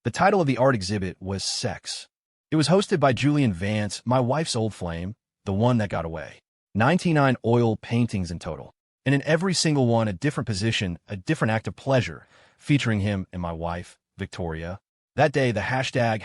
The title of the art exhibit was Sex. It was hosted by Julian Vance, my wife's old flame, the one that got away. 99 oil paintings in total, and in every single one a different position, a different act of pleasure, featuring him and my wife, Victoria. That day, the hashtag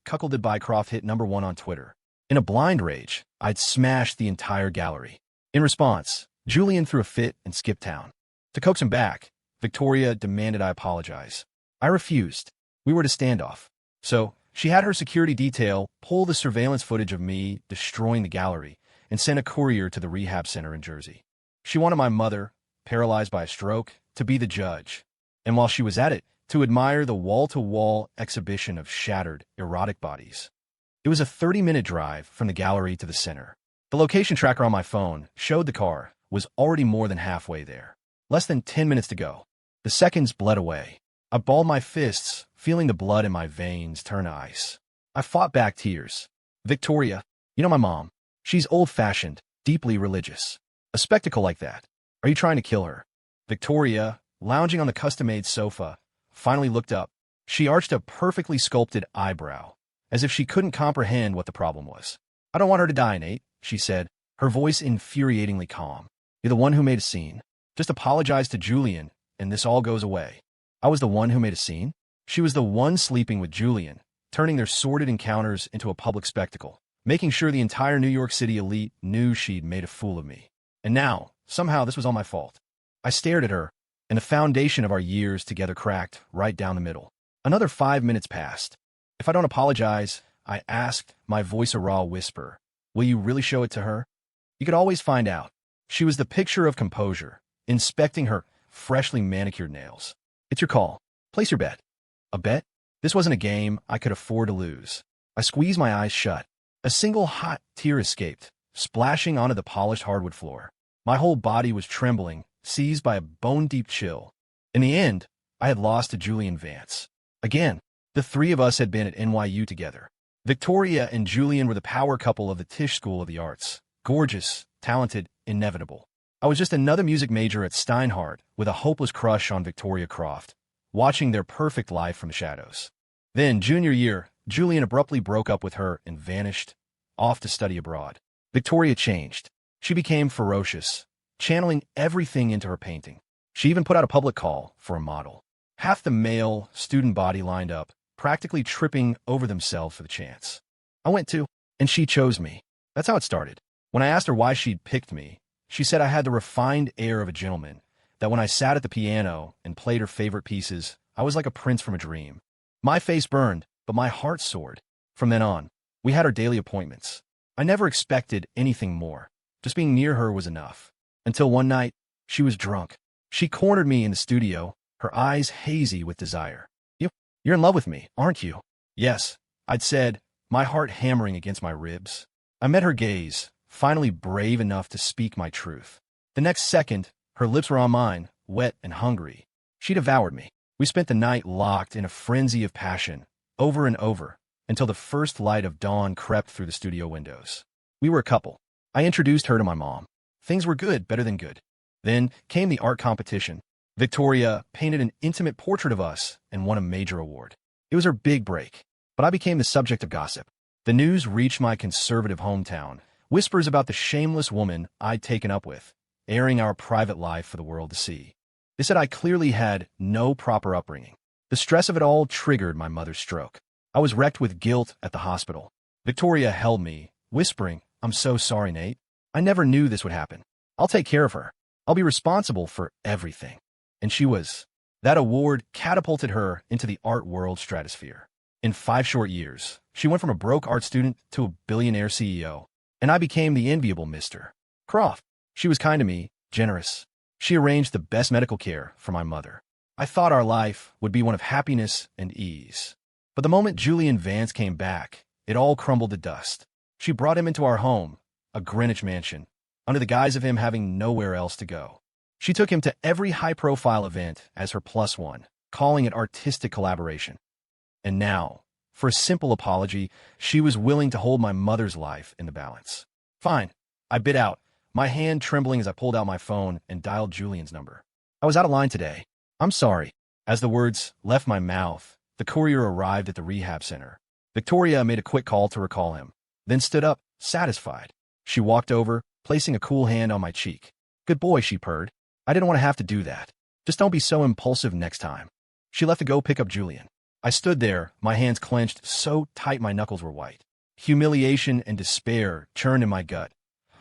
#CuckoldedByCroft hit #1 on Twitter. In a blind rage, I'd smashed the entire gallery. In response, Julian threw a fit and skipped town. To coax him back, Victoria demanded I apologize. I refused. We were to stand off. So, she had her security detail pull the surveillance footage of me destroying the gallery and send a courier to the rehab center in Jersey. She wanted my mother, paralyzed by a stroke, to be the judge. And while she was at it, to admire the wall-to-wall exhibition of shattered, erotic bodies. It was a 30-minute drive from the gallery to the center. The location tracker on my phone showed the car was already more than halfway there. Less than 10 minutes to go. The seconds bled away. I balled my fists, feeling the blood in my veins turn to ice. I fought back tears. Victoria, you know my mom. She's old-fashioned, deeply religious. A spectacle like that. Are you trying to kill her? Victoria, lounging on the custom-made sofa, finally looked up. She arched a perfectly sculpted eyebrow, as if she couldn't comprehend what the problem was. I don't want her to die, Nate, she said, her voice infuriatingly calm. You're the one who made a scene. Just apologize to Julian, and this all goes away. I was the one who made a scene? She was the one sleeping with Julian, turning their sordid encounters into a public spectacle, making sure the entire New York City elite knew she'd made a fool of me. And now, somehow this was all my fault. I stared at her, and the foundation of our years together cracked right down the middle. Another 5 minutes passed. If I don't apologize, I asked, my voice a raw whisper, will you really show it to her? You could always find out. She was the picture of composure, inspecting her freshly manicured nails. It's your call. Place your bet. A bet? This wasn't a game I could afford to lose. I squeezed my eyes shut. A single hot tear escaped, splashing onto the polished hardwood floor. My whole body was trembling, seized by a bone-deep chill. In the end, I had lost to Julian Vance. Again, the three of us had been at NYU together. Victoria and Julian were the power couple of the Tisch School of the Arts. Gorgeous, talented, inevitable. I was just another music major at Steinhardt with a hopeless crush on Victoria Croft, watching their perfect life from the shadows. Then, junior year, Julian abruptly broke up with her and vanished, off to study abroad. Victoria changed. She became ferocious, channeling everything into her painting. She even put out a public call for a model. Half the male student body lined up, practically tripping over themselves for the chance. I went too, and she chose me. That's how it started. When I asked her why she'd picked me, she said I had the refined air of a gentleman, that when I sat at the piano and played her favorite pieces, I was like a prince from a dream. My face burned, but my heart soared. From then on, we had our daily appointments. I never expected anything more. Just being near her was enough. Until one night, she was drunk. She cornered me in the studio, her eyes hazy with desire. You're in love with me, aren't you? Yes, I'd said, my heart hammering against my ribs. I met her gaze, finally brave enough to speak my truth. The next second, her lips were on mine, wet and hungry. She devoured me. We spent the night locked in a frenzy of passion, over and over, until the first light of dawn crept through the studio windows. We were a couple. I introduced her to my mom. Things were good, better than good. Then came the art competition. Victoria painted an intimate portrait of us and won a major award. It was her big break, but I became the subject of gossip. The news reached my conservative hometown, whispers about the shameless woman I'd taken up with, airing our private life for the world to see. They said I clearly had no proper upbringing. The stress of it all triggered my mother's stroke. I was wrecked with guilt at the hospital. Victoria held me, whispering, I'm so sorry, Nate. I never knew this would happen. I'll take care of her. I'll be responsible for everything. And she was. That award catapulted her into the art world stratosphere. In 5 short years, she went from a broke art student to a billionaire CEO, and I became the enviable Mr. Croft. She was kind to me, generous. She arranged the best medical care for my mother. I thought our life would be one of happiness and ease. But the moment Julian Vance came back, it all crumbled to dust. She brought him into our home, a Greenwich mansion, under the guise of him having nowhere else to go. She took him to every high-profile event as her +1, calling it artistic collaboration. And now, for a simple apology, she was willing to hold my mother's life in the balance. Fine, I bit out, my hand trembling as I pulled out my phone and dialed Julian's number. I was out of line today. I'm sorry. As the words left my mouth, the courier arrived at the rehab center. Victoria made a quick call to recall him, then stood up, satisfied. She walked over, placing a cool hand on my cheek. "Good boy," she purred. "I didn't want to have to do that. Just don't be so impulsive next time." She left to go pick up Julian. I stood there, my hands clenched so tight my knuckles were white. Humiliation and despair churned in my gut,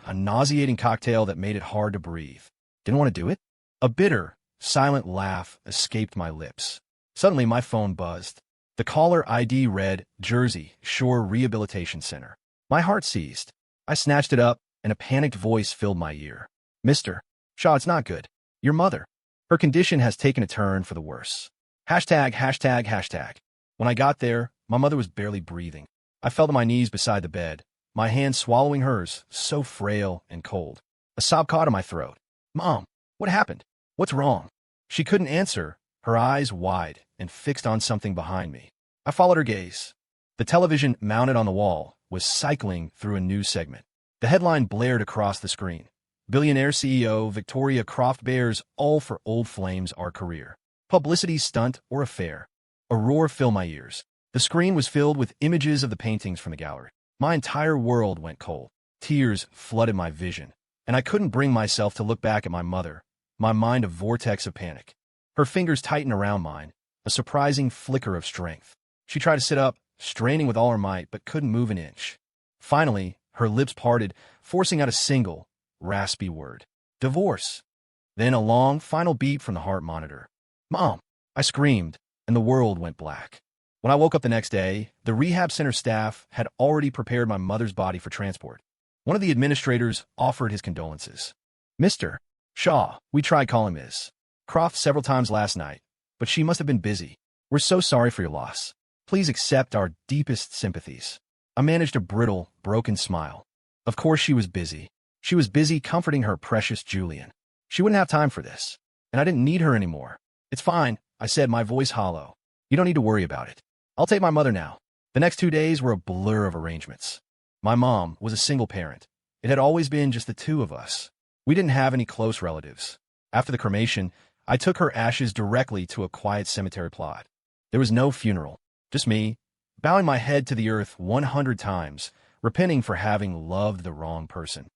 a nauseating cocktail that made it hard to breathe. Didn't want to do it? A bitter, silent laugh escaped my lips. Suddenly, my phone buzzed. The caller ID read, Jersey Shore Rehabilitation Center. My heart seized. I snatched it up, and a panicked voice filled my ear. "Mr. Shaw, it's not good. Your mother. Her condition has taken a turn for the worse. Hashtag, hashtag, hashtag." When I got there, my mother was barely breathing. I fell to my knees beside the bed, my hand swallowing hers, so frail and cold. A sob caught in my throat. "Mom, what happened? What's wrong?" She couldn't answer, her eyes wide and fixed on something behind me. I followed her gaze. The television mounted on the wall was cycling through a news segment. The headline blared across the screen. Billionaire CEO Victoria Croft bears all for old flames our career. Publicity stunt or affair. A roar filled my ears. The screen was filled with images of the paintings from the gallery. My entire world went cold. Tears flooded my vision, and I couldn't bring myself to look back at my mother, my mind a vortex of panic. Her fingers tightened around mine, a surprising flicker of strength. She tried to sit up, straining with all her might, but couldn't move an inch. Finally, her lips parted, forcing out a single, raspy word. "Divorce." Then a long, final beep from the heart monitor. "Mom!" I screamed, and the world went black. When I woke up the next day, the rehab center staff had already prepared my mother's body for transport. One of the administrators offered his condolences. "Mr. Shaw, we tried calling Ms. Croft several times last night, but she must have been busy. We're so sorry for your loss. Please accept our deepest sympathies." I managed a brittle, broken smile. Of course she was busy. She was busy comforting her precious Julian. She wouldn't have time for this, and I didn't need her anymore. "It's fine," I said, my voice hollow. "You don't need to worry about it. I'll take my mother now." The next 2 days were a blur of arrangements. My mom was a single parent. It had always been just the two of us. We didn't have any close relatives. After the cremation, I took her ashes directly to a quiet cemetery plot. There was no funeral, just me, bowing my head to the earth 100 times, repenting for having loved the wrong person.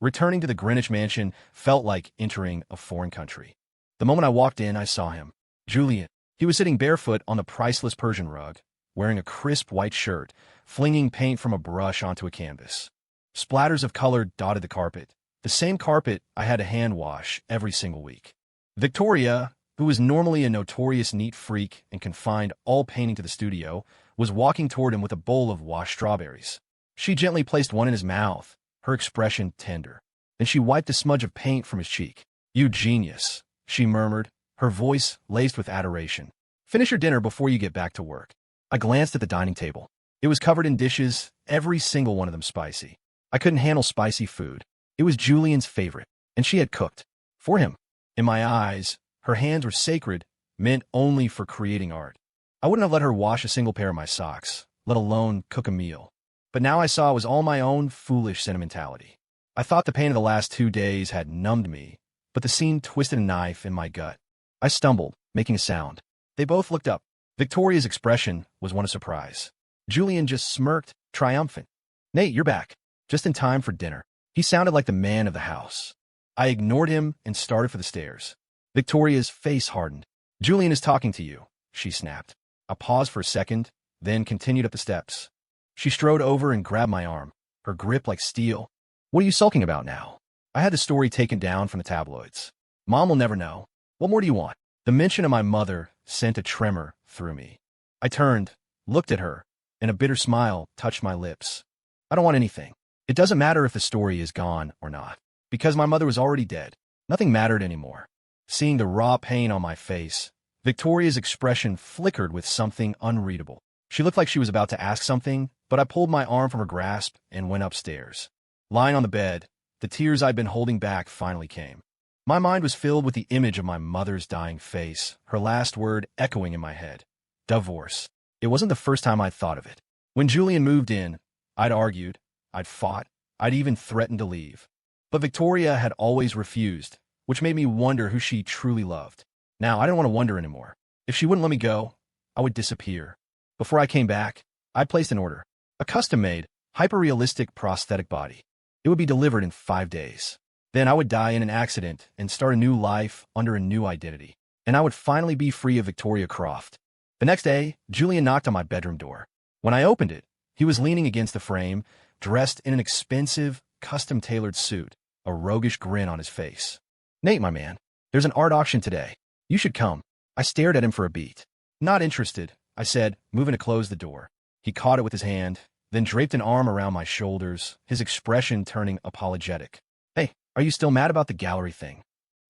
Returning to the Greenwich mansion felt like entering a foreign country. The moment I walked in, I saw him. Julian. He was sitting barefoot on the priceless Persian rug, wearing a crisp white shirt, flinging paint from a brush onto a canvas. Splatters of color dotted the carpet, the same carpet I had to hand wash every single week. Victoria, who was normally a notorious neat freak and confined all painting to the studio, was walking toward him with a bowl of washed strawberries. She gently placed one in his mouth, her expression tender. Then she wiped a smudge of paint from his cheek. "You genius," she murmured, her voice laced with adoration. "Finish your dinner before you get back to work." I glanced at the dining table. It was covered in dishes, every single one of them spicy. I couldn't handle spicy food. It was Julian's favorite, and she had cooked. For him. In my eyes, her hands were sacred, meant only for creating art. I wouldn't have let her wash a single pair of my socks, let alone cook a meal. But now I saw it was all my own foolish sentimentality. I thought the pain of the last 2 days had numbed me, but the scene twisted a knife in my gut. I stumbled, making a sound. They both looked up. Victoria's expression was one of surprise. Julian just smirked, triumphant. "Nate, you're back. Just in time for dinner." He sounded like the man of the house. I ignored him and started for the stairs. Victoria's face hardened. "Julian is talking to you," she snapped. I paused for a second, then continued up the steps. She strode over and grabbed my arm, her grip like steel. "What are you sulking about now?" I had the story taken down from the tabloids. "Mom will never know. What more do you want?" The mention of my mother sent a tremor through me. I turned, looked at her, and a bitter smile touched my lips. "I don't want anything. It doesn't matter if the story is gone or not. Because my mother was already dead. Nothing mattered anymore." Seeing the raw pain on my face, Victoria's expression flickered with something unreadable. She looked like she was about to ask something, but I pulled my arm from her grasp and went upstairs. Lying on the bed, the tears I'd been holding back finally came. My mind was filled with the image of my mother's dying face, her last word echoing in my head. Divorce. It wasn't the first time I'd thought of it. When Julian moved in, I'd argued, I'd fought, I'd even threatened to leave. But Victoria had always refused, which made me wonder who she truly loved. Now, I didn't want to wonder anymore. If she wouldn't let me go, I would disappear. Before I came back, I placed an order. A custom-made, hyper-realistic prosthetic body. It would be delivered in 5 days. Then I would die in an accident and start a new life under a new identity. And I would finally be free of Victoria Croft. The next day, Julian knocked on my bedroom door. When I opened it, he was leaning against the frame, dressed in an expensive, custom-tailored suit, a roguish grin on his face. "Nate, my man, there's an art auction today. You should come." I stared at him for a beat. "Not interested," I said, moving to close the door. He caught it with his hand, then draped an arm around my shoulders, his expression turning apologetic. "Hey, are you still mad about the gallery thing?"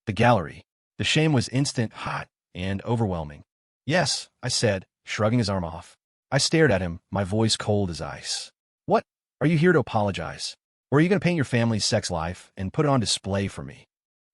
The gallery. The shame was instant, hot, and overwhelming. "Yes," I said, shrugging his arm off. I stared at him, my voice cold as ice. "What? Are you here to apologize? Or are you going to paint your family's sex life and put it on display for me?"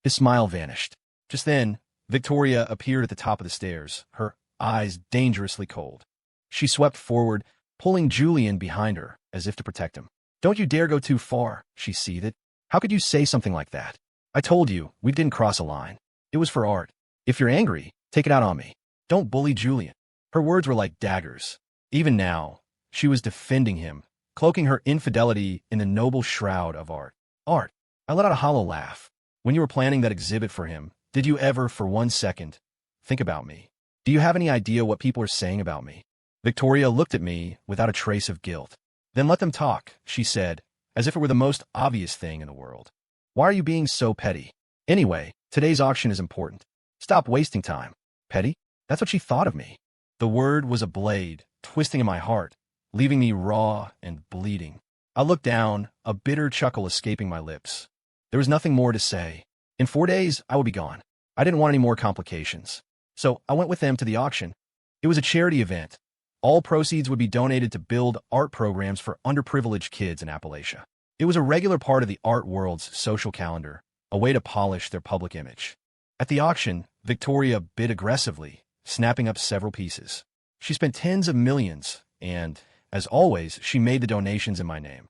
His smile vanished. Just then, Victoria appeared at the top of the stairs, her eyes dangerously cold. She swept forward, pulling Julian behind her, as if to protect him. "Don't you dare go too far," she seethed. "How could you say something like that? I told you, we didn't cross a line. It was for art. If you're angry, take it out on me. Don't bully Julian." Her words were like daggers. Even now, she was defending him, cloaking her infidelity in the noble shroud of art. Art. I let out a hollow laugh. "When you were planning that exhibit for him, did you ever, for 1 second, think about me? Do you have any idea what people are saying about me?" Victoria looked at me without a trace of guilt. "Then let them talk," she said, as if it were the most obvious thing in the world. "Why are you being so petty? Anyway, today's auction is important. Stop wasting time." Petty? That's what she thought of me. The word was a blade, twisting in my heart, leaving me raw and bleeding. I looked down, a bitter chuckle escaping my lips. There was nothing more to say. In 4 days, I would be gone. I didn't want any more complications. So I went with them to the auction. It was a charity event. All proceeds would be donated to build art programs for underprivileged kids in Appalachia. It was a regular part of the art world's social calendar, a way to polish their public image. At the auction, Victoria bid aggressively, snapping up several pieces. She spent tens of millions, and, as always, she made the donations in my name.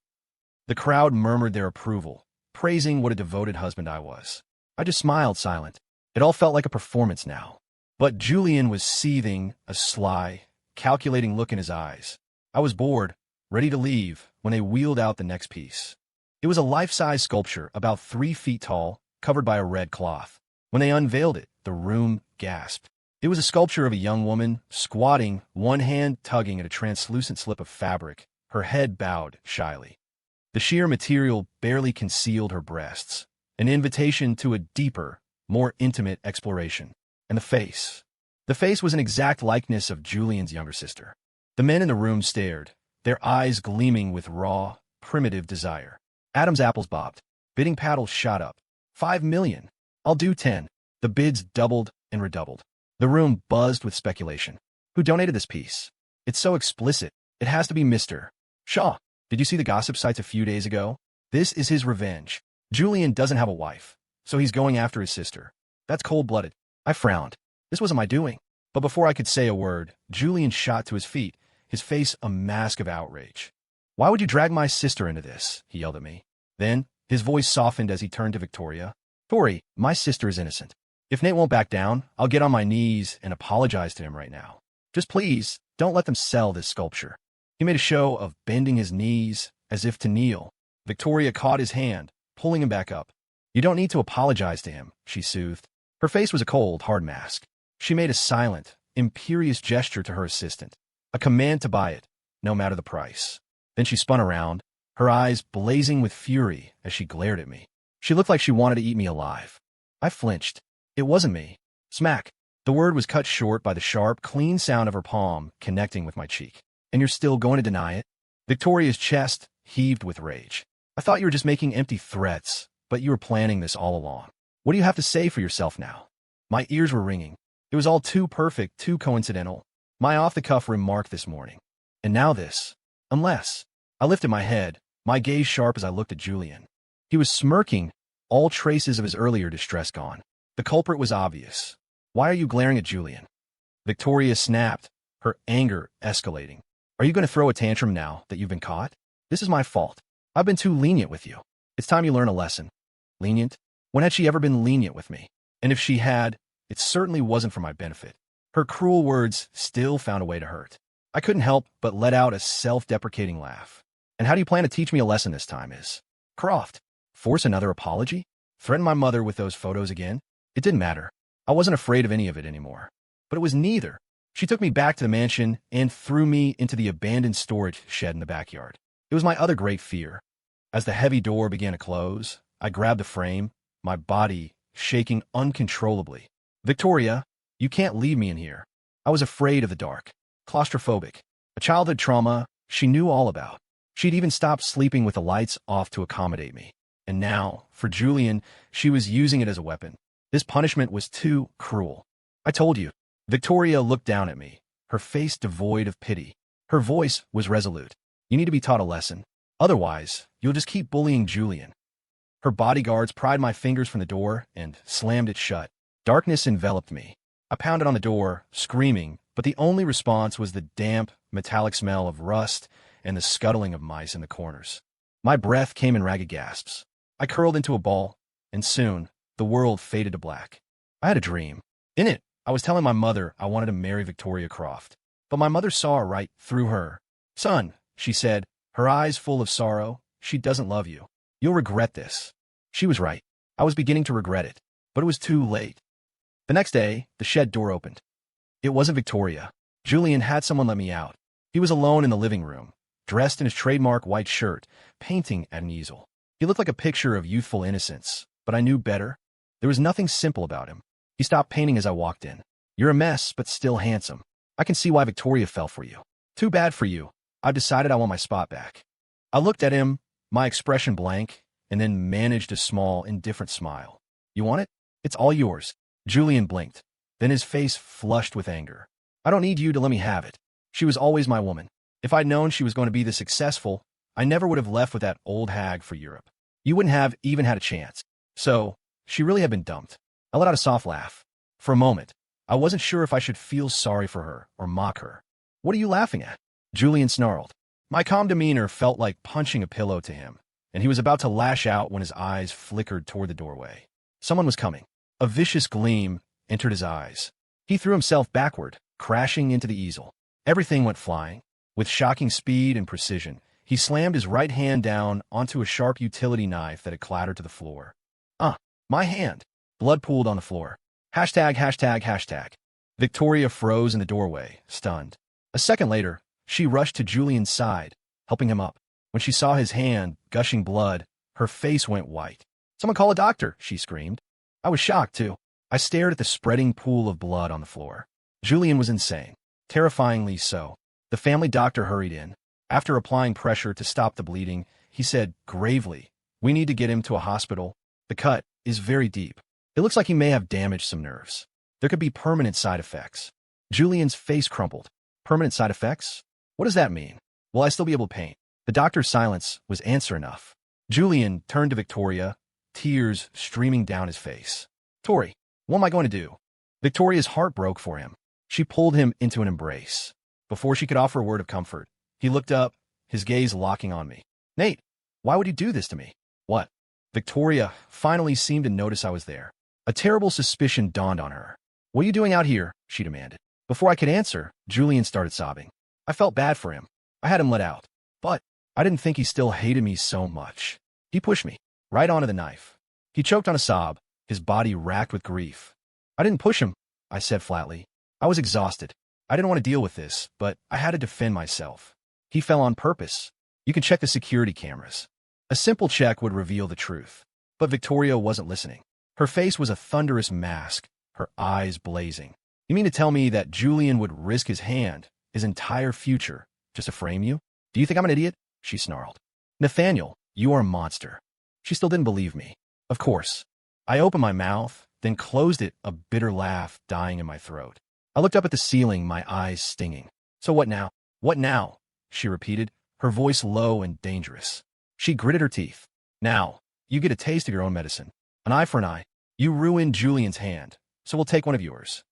The crowd murmured their approval, praising what a devoted husband I was. I just smiled silent. It all felt like a performance now. But Julian was seething, a sly, calculating look in his eyes. I was bored, ready to leave, when they wheeled out the next piece. It was a life-size sculpture about 3 feet tall, covered by a red cloth. When they unveiled it, the room gasped. It was a sculpture of a young woman, squatting, one hand tugging at a translucent slip of fabric, her head bowed shyly. The sheer material barely concealed her breasts, an invitation to a deeper, more intimate exploration. And the face. The face was an exact likeness of Julian's younger sister. The men in the room stared, their eyes gleaming with raw, primitive desire. Adam's apples bobbed. Bidding paddles shot up. 5 million. I'll do 10. The bids doubled and redoubled. The room buzzed with speculation. Who donated this piece? It's so explicit. It has to be Mr. Shaw. Did you see the gossip sites a few days ago? This is his revenge. Julian doesn't have a wife, so he's going after his sister. That's cold-blooded. I frowned. This wasn't my doing. But before I could say a word, Julian shot to his feet, his face a mask of outrage. "Why would you drag my sister into this?" he yelled at me. Then, his voice softened as he turned to Victoria. "Tori, my sister is innocent. If Nate won't back down, I'll get on my knees and apologize to him right now. Just please, don't let them sell this sculpture." He made a show of bending his knees, as if to kneel. Victoria caught his hand, pulling him back up. "You don't need to apologize to him," she soothed. Her face was a cold, hard mask. She made a silent, imperious gesture to her assistant, a command to buy it, no matter the price. Then she spun around, her eyes blazing with fury as she glared at me. She looked like she wanted to eat me alive. I flinched. It wasn't me. Smack. The word was cut short by the sharp, clean sound of her palm connecting with my cheek. "And you're still going to deny it?" Victoria's chest heaved with rage. "I thought you were just making empty threats, but you were planning this all along. What do you have to say for yourself now?" My ears were ringing. It was all too perfect, too coincidental. My off-the-cuff remark this morning. And now this. Unless. I lifted my head, my gaze sharp as I looked at Julian. He was smirking, all traces of his earlier distress gone. The culprit was obvious. "Why are you glaring at Julian?" Victoria snapped, her anger escalating. "Are you going to throw a tantrum now that you've been caught? This is my fault. I've been too lenient with you. It's time you learn a lesson." Lenient? When had she ever been lenient with me? And if she had, it certainly wasn't for my benefit. Her cruel words still found a way to hurt. I couldn't help but let out a self-deprecating laugh. And how do you plan to teach me a lesson this time, Is Croft? Force another apology? Threaten my mother with those photos again? It didn't matter. I wasn't afraid of any of it anymore. But it was neither. She took me back to the mansion and threw me into the abandoned storage shed in the backyard. It was my other great fear. As the heavy door began to close, I grabbed the frame, my body shaking uncontrollably. Victoria, you can't leave me in here. I was afraid of the dark, claustrophobic, a childhood trauma she knew all about. She'd even stopped sleeping with the lights off to accommodate me. And now, for Julian, she was using it as a weapon. This punishment was too cruel. I told you. Victoria looked down at me, her face devoid of pity. Her voice was resolute. You need to be taught a lesson. Otherwise, you'll just keep bullying Julian. Her bodyguards pried my fingers from the door and slammed it shut. Darkness enveloped me. I pounded on the door, screaming, but the only response was the damp, metallic smell of rust and the scuttling of mice in the corners. My breath came in ragged gasps. I curled into a ball, and soon, the world faded to black. I had a dream. In it, I was telling my mother I wanted to marry Victoria Croft. But my mother saw right through her. Son, she said, her eyes full of sorrow, she doesn't love you. You'll regret this. She was right. I was beginning to regret it, but it was too late. The next day, the shed door opened. It wasn't Victoria. Julian had someone let me out. He was alone in the living room, dressed in his trademark white shirt, painting at an easel. He looked like a picture of youthful innocence, but I knew better. There was nothing simple about him. He stopped painting as I walked in. You're a mess, but still handsome. I can see why Victoria fell for you. Too bad for you. I've decided I want my spot back. I looked at him, my expression blank, and then managed a small, indifferent smile. You want it? It's all yours. Julian blinked. Then his face flushed with anger. I don't need you to let me have it. She was always my woman. If I'd known she was going to be this successful, I never would have left with that old hag for Europe. You wouldn't have even had a chance. So, she really had been dumped. I let out a soft laugh. For a moment, I wasn't sure if I should feel sorry for her or mock her. What are you laughing at? Julian snarled. My calm demeanor felt like punching a pillow to him, and he was about to lash out when his eyes flickered toward the doorway. Someone was coming. A vicious gleam entered his eyes. He threw himself backward, crashing into the easel. Everything went flying. With shocking speed and precision, he slammed his right hand down onto a sharp utility knife that had clattered to the floor. My hand. Blood pooled on the floor. ####. Victoria froze in the doorway, stunned. A second later, she rushed to Julian's side, helping him up. When she saw his hand, gushing blood, her face went white. Someone call a doctor, she screamed. I was shocked, too. I stared at the spreading pool of blood on the floor. Julian was insane, terrifyingly so. The family doctor hurried in. After applying pressure to stop the bleeding, he said gravely, "We need to get him to a hospital. The cut is very deep. It looks like he may have damaged some nerves. There could be permanent side effects." Julian's face crumpled. Permanent side effects? What does that mean? Will I still be able to paint? The doctor's silence was answer enough. Julian turned to Victoria, tears streaming down his face. Tori, what am I going to do? Victoria's heart broke for him. She pulled him into an embrace. Before she could offer a word of comfort, he looked up, his gaze locking on me. Nate, why would you do this to me? What? Victoria finally seemed to notice I was there. A terrible suspicion dawned on her. What are you doing out here? She demanded. Before I could answer, Julian started sobbing. I felt bad for him. I had him let out. But I didn't think he still hated me so much. He pushed me right onto the knife. He choked on a sob, his body racked with grief. I didn't push him, I said flatly. I was exhausted. I didn't want to deal with this, but I had to defend myself. He fell on purpose. You can check the security cameras. A simple check would reveal the truth. But Victoria wasn't listening. Her face was a thunderous mask, her eyes blazing. You mean to tell me that Julian would risk his hand, his entire future, just to frame you? Do you think I'm an idiot? She snarled. Nathaniel, you are a monster. She still didn't believe me. Of course. I opened my mouth, then closed it, a bitter laugh dying in my throat. I looked up at the ceiling, my eyes stinging. So what now? What now? She repeated, her voice low and dangerous. She gritted her teeth. Now, you get a taste of your own medicine. An eye for an eye. You ruined Julian's hand, so we'll take one of yours.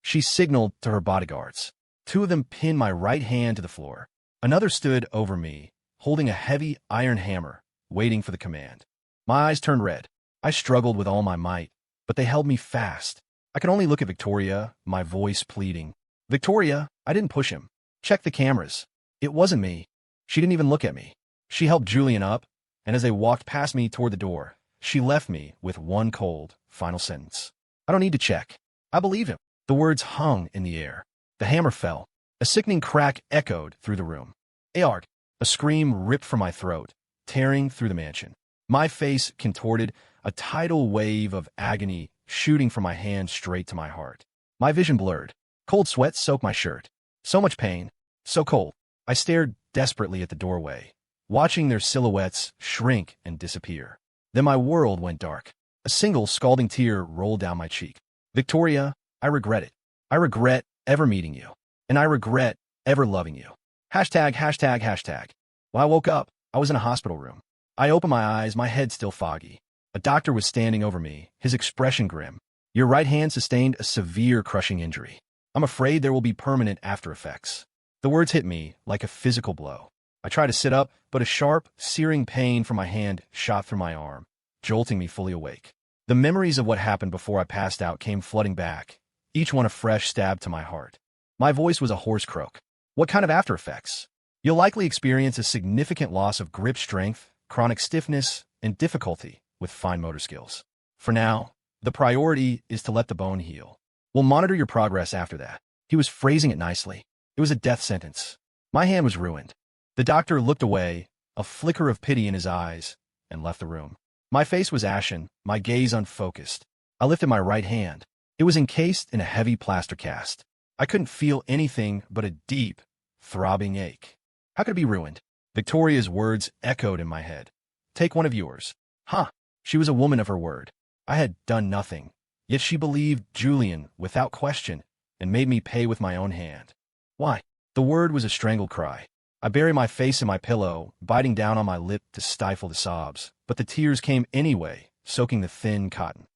She signaled to her bodyguards. Two of them pinned my right hand to the floor. Another stood over me, holding a heavy iron hammer, waiting for the command. My eyes turned red. I struggled with all my might, but they held me fast. I could only look at Victoria, my voice pleading. Victoria, I didn't push him. Check the cameras. It wasn't me. She didn't even look at me. She helped Julian up, and as they walked past me toward the door, she left me with one cold, final sentence. I don't need to check. I believe him. The words hung in the air. The hammer fell. A sickening crack echoed through the room. Aard! A scream ripped from my throat, tearing through the mansion. My face contorted, a tidal wave of agony shooting from my hand straight to my heart. My vision blurred. Cold sweat soaked my shirt. So much pain. So cold. I stared desperately at the doorway, watching their silhouettes shrink and disappear. Then my world went dark. A single scalding tear rolled down my cheek. Victoria, I regret it. I regret ever meeting you. And I regret ever loving you. Hashtag, hashtag, hashtag. When I woke up, I was in a hospital room. I opened my eyes, my head still foggy. A doctor was standing over me, his expression grim. Your right hand sustained a severe crushing injury. I'm afraid there will be permanent after effects. The words hit me like a physical blow. I tried to sit up, but a sharp, searing pain from my hand shot through my arm, jolting me fully awake. The memories of what happened before I passed out came flooding back, each one a fresh stab to my heart. My voice was a hoarse croak. What kind of after effects? You'll likely experience a significant loss of grip strength, chronic stiffness, and difficulty with fine motor skills. For now, the priority is to let the bone heal. We'll monitor your progress after that. He was phrasing it nicely. It was a death sentence. My hand was ruined. The doctor looked away, a flicker of pity in his eyes, and left the room. My face was ashen, my gaze unfocused. I lifted my right hand. It was encased in a heavy plaster cast. I couldn't feel anything but a deep, throbbing ache. How could it be ruined? Victoria's words echoed in my head. Take one of yours. Huh. She was a woman of her word. I had done nothing, yet she believed Julian without question and made me pay with my own hand. Why? The word was a strangled cry. I buried my face in my pillow, biting down on my lip to stifle the sobs, but the tears came anyway, soaking the thin cotton.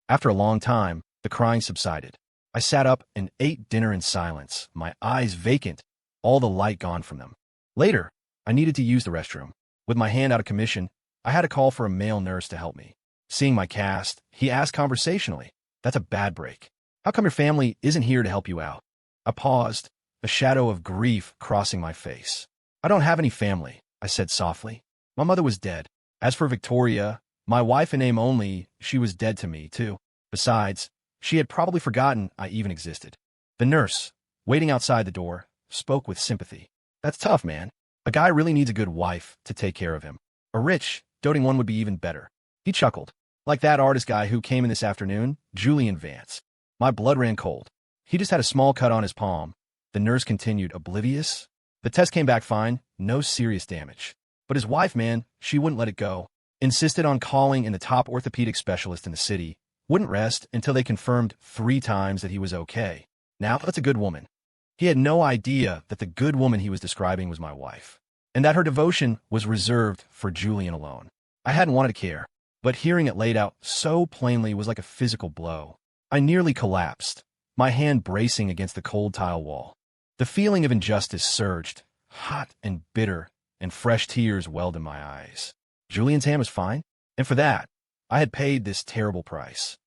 After a long time, the crying subsided. I sat up and ate dinner in silence, my eyes vacant, all the light gone from them. Later, I needed to use the restroom. With my hand out of commission, I had to call for a male nurse to help me. Seeing my cast, he asked conversationally, "That's a bad break. How come your family isn't here to help you out?" I paused, a shadow of grief crossing my face. "I don't have any family," I said softly. "My mother was dead. As for Victoria, my wife in name only, she was dead to me, too. Besides, she had probably forgotten I even existed." The nurse, waiting outside the door, spoke with sympathy. "That's tough, man. A guy really needs a good wife to take care of him. A rich, doting one would be even better." He chuckled. "Like that artist guy who came in this afternoon, Julian Vance." My blood ran cold. "He just had a small cut on his palm." The nurse continued, oblivious. "The test came back fine, no serious damage. But his wife, man, she wouldn't let it go. Insisted on calling in the top orthopedic specialist in the city. Wouldn't rest until they confirmed 3 times that he was okay. Now, that's a good woman." He had no idea that the good woman he was describing was my wife, and that her devotion was reserved for Julian alone. I hadn't wanted to care, but hearing it laid out so plainly was like a physical blow. I nearly collapsed, my hand bracing against the cold tile wall. The feeling of injustice surged, hot and bitter, and fresh tears welled in my eyes. Julian's hand was fine, and for that, I had paid this terrible price.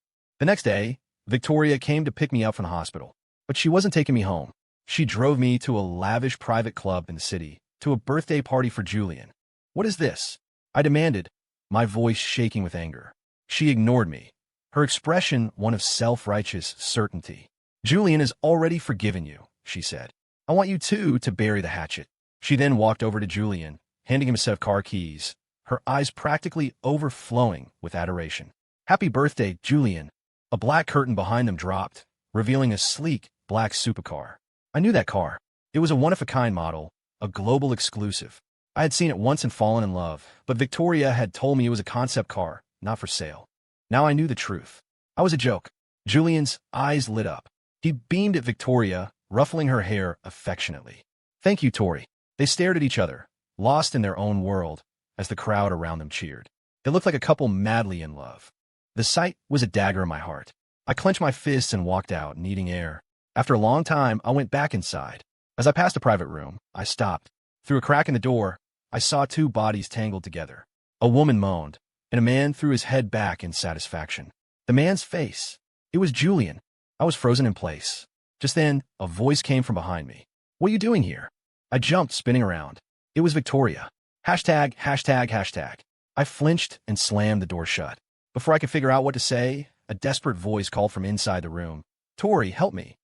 The next day, Victoria came to pick me up from the hospital, but she wasn't taking me home. She drove me to a lavish private club in the city, to a birthday party for Julian. "What is this?" I demanded, my voice shaking with anger. She ignored me, her expression one of self-righteous certainty. "Julian has already forgiven you," she said. "I want you two to bury the hatchet." She then walked over to Julian, handing him a set of car keys, her eyes practically overflowing with adoration. "Happy birthday, Julian." A black curtain behind them dropped, revealing a sleek, black supercar. I knew that car. It was a one-of-a-kind model, a global exclusive. I had seen it once and fallen in love, but Victoria had told me it was a concept car, not for sale. Now I knew the truth. I was a joke. Julian's eyes lit up. He beamed at Victoria, ruffling her hair affectionately. "Thank you, Tori." They stared at each other, lost in their own world, as the crowd around them cheered. They looked like a couple madly in love. The sight was a dagger in my heart. I clenched my fists and walked out, needing air. After a long time, I went back inside. As I passed a private room, I stopped. Through a crack in the door, I saw 2 bodies tangled together. A woman moaned, and a man threw his head back in satisfaction. The man's face. It was Julian. I was frozen in place. Just then, a voice came from behind me. What are you doing here? I jumped, spinning around. It was Victoria. Hashtag, hashtag, hashtag. I flinched and slammed the door shut. Before I could figure out what to say, a desperate voice called from inside the room. Tori, help me.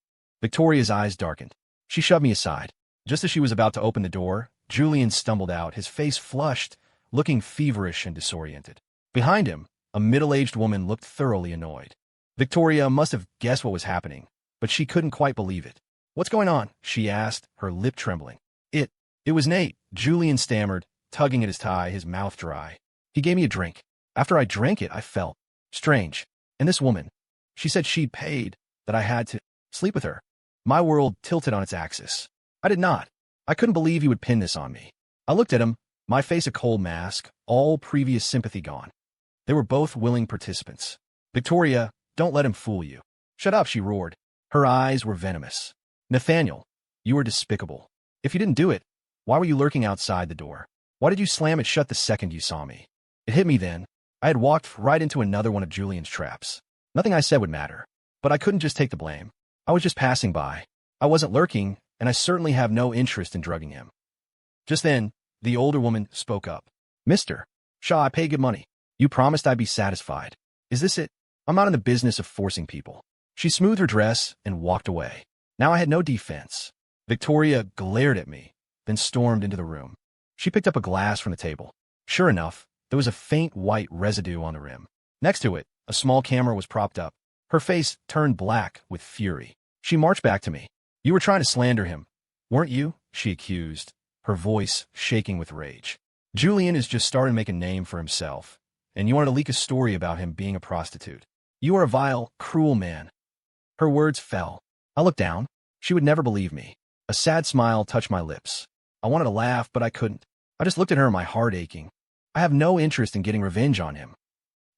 Victoria's eyes darkened. She shoved me aside. Just as she was about to open the door, Julian stumbled out, his face flushed, looking feverish and disoriented. Behind him, a middle-aged woman looked thoroughly annoyed. Victoria must have guessed what was happening, but she couldn't quite believe it. What's going on? She asked, her lip trembling. It was Nate, Julian stammered, tugging at his tie, his mouth dry. He gave me a drink. After I drank it, I felt strange. And this woman, she said she'd paid, that I had to sleep with her. My world tilted on its axis. I did not. I couldn't believe he would pin this on me. I looked at him, my face a cold mask, all previous sympathy gone. They were both willing participants. Victoria, don't let him fool you. Shut up, she roared. Her eyes were venomous. Nathaniel, you are despicable. If you didn't do it, why were you lurking outside the door? Why did you slam it shut the second you saw me? It hit me then. I had walked right into another one of Julian's traps. Nothing I said would matter. But I couldn't just take the blame. I was just passing by. I wasn't lurking, and I certainly have no interest in drugging him. Just then, the older woman spoke up. Mr. Shaw, I pay good money. You promised I'd be satisfied. Is this it? I'm not in the business of forcing people. She smoothed her dress and walked away. Now I had no defense. Victoria glared at me, then stormed into the room. She picked up a glass from the table. Sure enough, there was a faint white residue on the rim. Next to it, a small camera was propped up. Her face turned black with fury. She marched back to me. You were trying to slander him, weren't you? She accused, her voice shaking with rage. Julian is just starting to make a name for himself, and you wanted to leak a story about him being a prostitute. You are a vile, cruel man. Her words fell. I looked down. She would never believe me. A sad smile touched my lips. I wanted to laugh, but I couldn't. I just looked at her, my heart aching. I have no interest in getting revenge on him.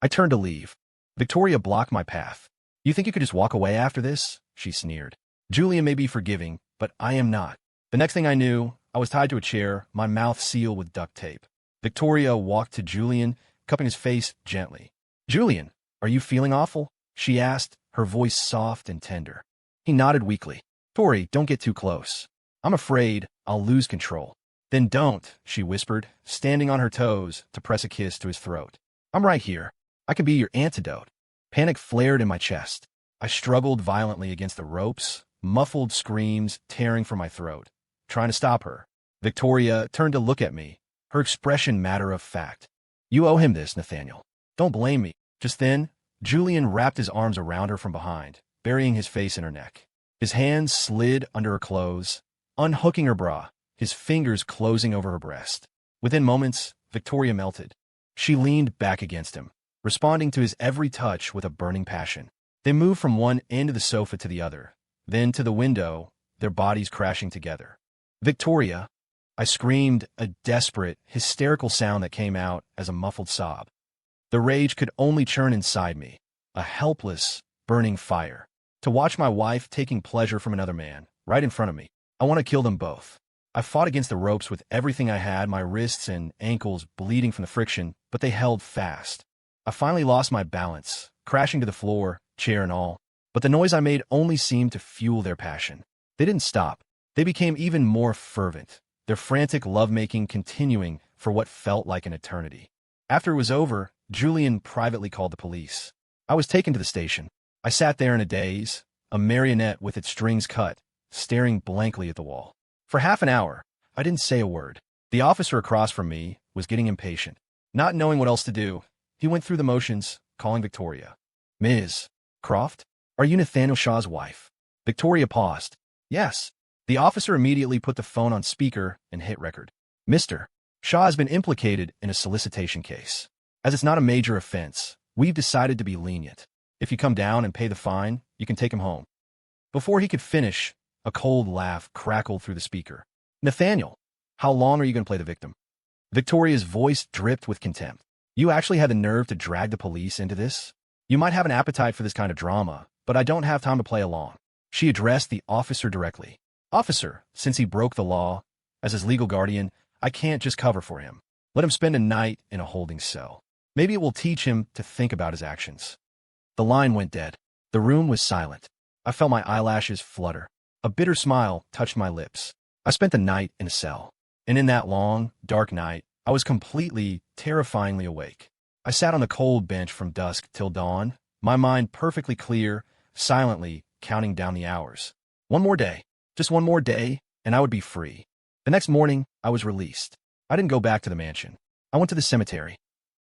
I turned to leave. Victoria blocked my path. You think you could just walk away after this? She sneered. Julian may be forgiving, but I am not. The next thing I knew, I was tied to a chair, my mouth sealed with duct tape. Victoria walked to Julian, cupping his face gently. Julian, are you feeling awful? She asked, her voice soft and tender. He nodded weakly. Tori, don't get too close. I'm afraid I'll lose control. Then don't, she whispered, standing on her toes to press a kiss to his throat. I'm right here. I can be your antidote. Panic flared in my chest. I struggled violently against the ropes, muffled screams tearing from my throat, trying to stop her. Victoria turned to look at me, her expression matter of fact. You owe him this, Nathaniel. Don't blame me. Just then, Julian wrapped his arms around her from behind, burying his face in her neck. His hands slid under her clothes, unhooking her bra, his fingers closing over her breast. Within moments, Victoria melted. She leaned back against him, responding to his every touch with a burning passion. They moved from one end of the sofa to the other, then to the window, their bodies crashing together. Victoria, I screamed, a desperate, hysterical sound that came out as a muffled sob. The rage could only churn inside me, a helpless, burning fire. To watch my wife taking pleasure from another man, right in front of me. I want to kill them both. I fought against the ropes with everything I had, my wrists and ankles bleeding from the friction, but they held fast. I finally lost my balance, crashing to the floor, chair and all. But the noise I made only seemed to fuel their passion. They didn't stop. They became even more fervent, their frantic lovemaking continuing for what felt like an eternity. After it was over, Julian privately called the police. I was taken to the station. I sat there in a daze, a marionette with its strings cut, staring blankly at the wall. For half an hour, I didn't say a word. The officer across from me was getting impatient. Not knowing what else to do, he went through the motions, calling Victoria. Ms. Croft, are you Nathaniel Shaw's wife? Victoria paused. Yes. The officer immediately put the phone on speaker and hit record. Mr. Shaw has been implicated in a solicitation case. As it's not a major offense, we've decided to be lenient. If you come down and pay the fine, you can take him home. Before he could finish, a cold laugh crackled through the speaker. Nathaniel, how long are you going to play the victim? Victoria's voice dripped with contempt. You actually had the nerve to drag the police into this? You might have an appetite for this kind of drama, but I don't have time to play along. She addressed the officer directly. Officer, since he broke the law, as his legal guardian, I can't just cover for him. Let him spend a night in a holding cell. Maybe it will teach him to think about his actions. The line went dead. The room was silent. I felt my eyelashes flutter. A bitter smile touched my lips. I spent the night in a cell. And in that long, dark night, I was completely, terrifyingly awake. I sat on the cold bench from dusk till dawn, my mind perfectly clear, silently counting down the hours. One more day, just one more day, and I would be free. The next morning, I was released. I didn't go back to the mansion. I went to the cemetery.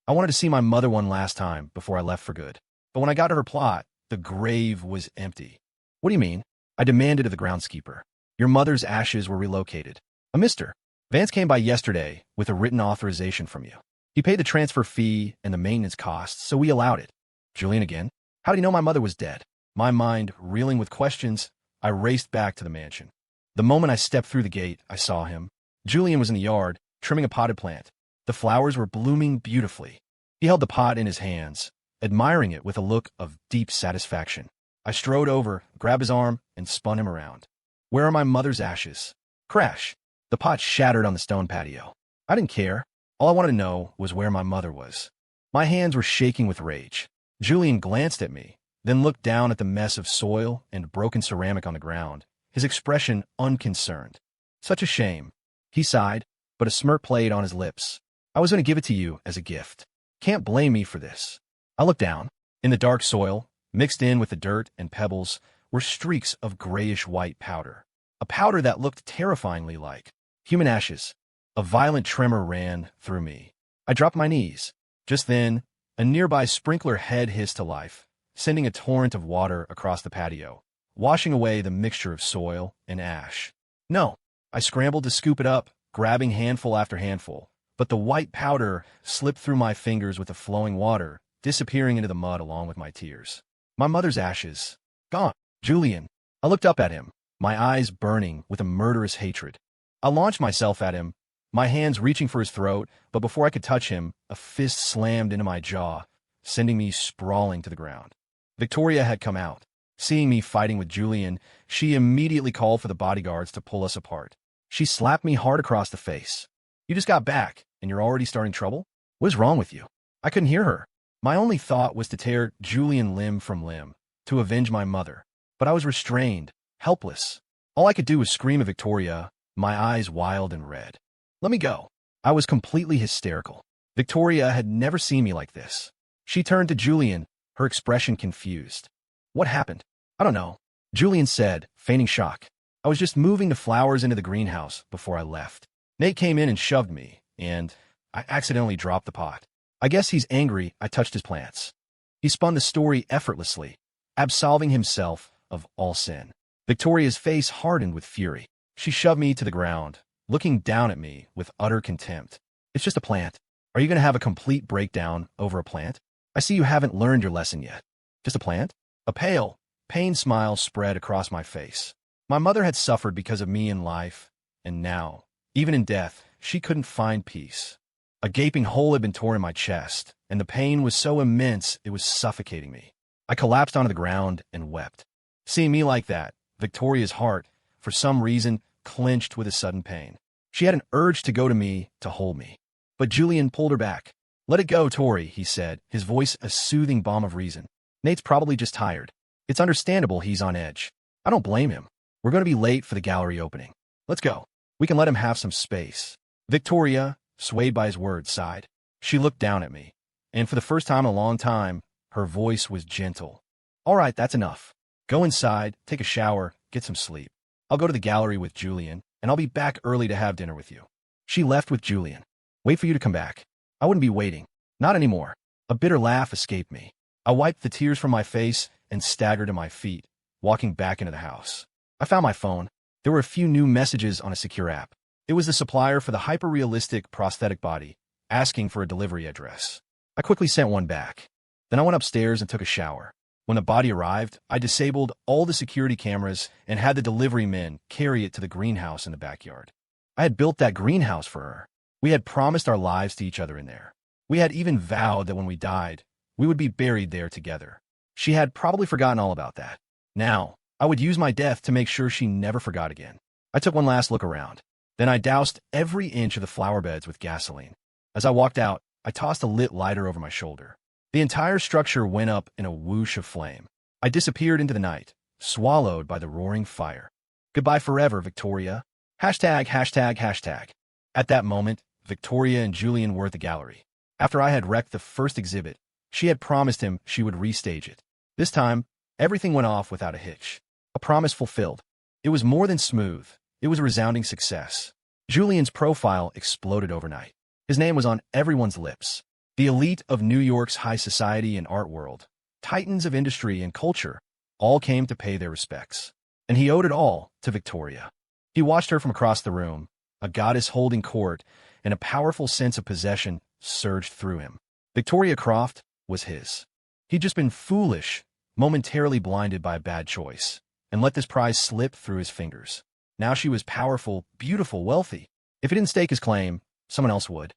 I wanted to see my mother one last time before I left for good. But when I got to her plot, the grave was empty. What do you mean? I demanded of the groundskeeper. Your mother's ashes were relocated. A mister. Vance came by yesterday with a written authorization from you. He paid the transfer fee and the maintenance costs, so we allowed it. Julian again? How did he know my mother was dead? My mind reeling with questions, I raced back to the mansion. The moment I stepped through the gate, I saw him. Julian was in the yard, trimming a potted plant. The flowers were blooming beautifully. He held the pot in his hands, admiring it with a look of deep satisfaction. I strode over, grabbed his arm, and spun him around. Where are my mother's ashes? Crash. The pot shattered on the stone patio. I didn't care. All I wanted to know was where my mother was. My hands were shaking with rage. Julian glanced at me, then looked down at the mess of soil and broken ceramic on the ground, his expression unconcerned. Such a shame. He sighed, but a smirk played on his lips. I was going to give it to you as a gift. Can't blame me for this. I looked down. In the dark soil, mixed in with the dirt and pebbles, were streaks of grayish-white powder. A powder that looked terrifyingly like human ashes. A violent tremor ran through me. I dropped my knees. Just then, a nearby sprinkler head hissed to life, sending a torrent of water across the patio, washing away the mixture of soil and ash. No, I scrambled to scoop it up, grabbing handful after handful, but the white powder slipped through my fingers with the flowing water, disappearing into the mud along with my tears. My mother's ashes. Gone. Julian. I looked up at him, my eyes burning with a murderous hatred. I launched myself at him, my hands reaching for his throat, but before I could touch him, a fist slammed into my jaw, sending me sprawling to the ground. Victoria had come out. Seeing me fighting with Julian, she immediately called for the bodyguards to pull us apart. She slapped me hard across the face. You just got back, and you're already starting trouble? What is wrong with you? I couldn't hear her. My only thought was to tear Julian limb from limb, to avenge my mother. But I was restrained, helpless. All I could do was scream at Victoria, my eyes wild and red. Let me go. I was completely hysterical. Victoria had never seen me like this. She turned to Julian, her expression confused. What happened? I don't know. Julian said, feigning shock. I was just moving the flowers into the greenhouse before I left. Nate came in and shoved me, and I accidentally dropped the pot. I guess he's angry I touched his plants. He spun the story effortlessly, absolving himself of all sin. Victoria's face hardened with fury. She shoved me to the ground, looking down at me with utter contempt. It's just a plant. Are you going to have a complete breakdown over a plant? I see you haven't learned your lesson yet. Just a plant? A pale, pained smile spread across my face. My mother had suffered because of me in life, and now, even in death, she couldn't find peace. A gaping hole had been torn in my chest, and the pain was so immense it was suffocating me. I collapsed onto the ground and wept. Seeing me like that, Victoria's heart, for some reason, clenched with a sudden pain. She had an urge to go to me, to hold me. But Julian pulled her back. Let it go, Tori, he said, his voice a soothing balm of reason. Nate's probably just tired. It's understandable he's on edge. I don't blame him. We're going to be late for the gallery opening. Let's go. We can let him have some space. Victoria, swayed by his words, sighed. She looked down at me, and for the first time in a long time, her voice was gentle. All right, that's enough. Go inside, take a shower, get some sleep. I'll go to the gallery with Julian, and I'll be back early to have dinner with you. She left with Julian. Wait for you to come back. I wouldn't be waiting. Not anymore. A bitter laugh escaped me. I wiped the tears from my face and staggered to my feet, walking back into the house. I found my phone. There were a few new messages on a secure app. It was the supplier for the hyper-realistic prosthetic body, asking for a delivery address. I quickly sent one back. Then I went upstairs and took a shower. When the body arrived, I disabled all the security cameras and had the delivery men carry it to the greenhouse in the backyard. I had built that greenhouse for her. We had promised our lives to each other in there. We had even vowed that when we died, we would be buried there together. She had probably forgotten all about that. Now, I would use my death to make sure she never forgot again. I took one last look around. Then I doused every inch of the flower beds with gasoline. As I walked out, I tossed a lit lighter over my shoulder. The entire structure went up in a whoosh of flame. I disappeared into the night, swallowed by the roaring fire. Goodbye forever, Victoria. Hashtag, hashtag, hashtag. At that moment, Victoria and Julian were at the gallery. After I had wrecked the first exhibit, she had promised him she would restage it. This time, everything went off without a hitch. A promise fulfilled. It was more than smooth. It was a resounding success. Julian's profile exploded overnight. His name was on everyone's lips. The elite of New York's high society and art world, titans of industry and culture, all came to pay their respects. And he owed it all to Victoria. He watched her from across the room, a goddess holding court, and a powerful sense of possession surged through him. Victoria Croft was his. He'd just been foolish, momentarily blinded by a bad choice, and let this prize slip through his fingers. Now she was powerful, beautiful, wealthy. If he didn't stake his claim, someone else would.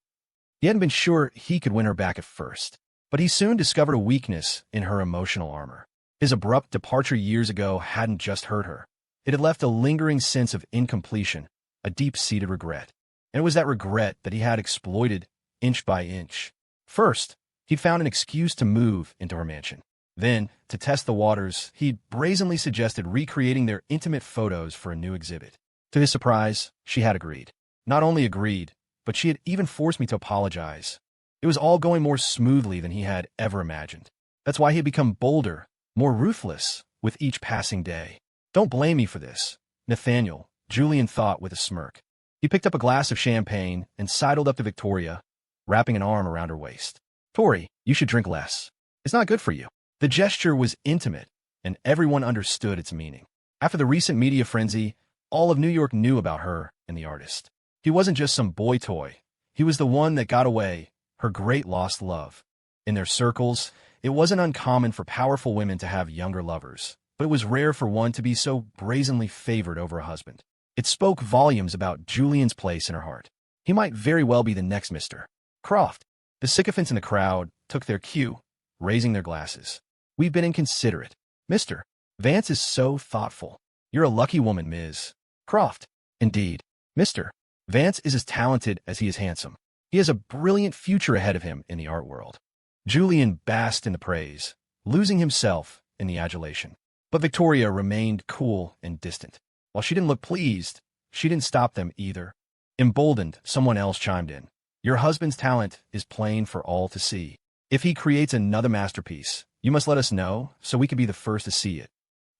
He hadn't been sure he could win her back at first, but he soon discovered a weakness in her emotional armor. His abrupt departure years ago hadn't just hurt her. It had left a lingering sense of incompletion, a deep-seated regret. And it was that regret that he had exploited inch by inch. First, he'd found an excuse to move into her mansion. Then, to test the waters, he'd brazenly suggested recreating their intimate photos for a new exhibit. To his surprise, she had agreed. Not only agreed, but she had even forced me to apologize. It was all going more smoothly than he had ever imagined. That's why he had become bolder, more ruthless, with each passing day. Don't blame me for this, Nathaniel, Julian thought with a smirk. He picked up a glass of champagne and sidled up to Victoria, wrapping an arm around her waist. Tori, you should drink less. It's not good for you. The gesture was intimate, and everyone understood its meaning. After the recent media frenzy, all of New York knew about her and the artist. He wasn't just some boy toy. He was the one that got away, her great lost love. In their circles, it wasn't uncommon for powerful women to have younger lovers, but it was rare for one to be so brazenly favored over a husband. It spoke volumes about Julian's place in her heart. He might very well be the next Mr. Croft. The sycophants in the crowd took their cue, raising their glasses. We've been inconsiderate. Mr. Vance is so thoughtful. You're a lucky woman, Ms. Croft. Indeed, Mr. Vance is as talented as he is handsome. He has a brilliant future ahead of him in the art world. Julian basked in the praise, losing himself in the adulation. But Victoria remained cool and distant. While she didn't look pleased, she didn't stop them either. Emboldened, someone else chimed in. Your husband's talent is plain for all to see. If he creates another masterpiece, you must let us know so we can be the first to see it.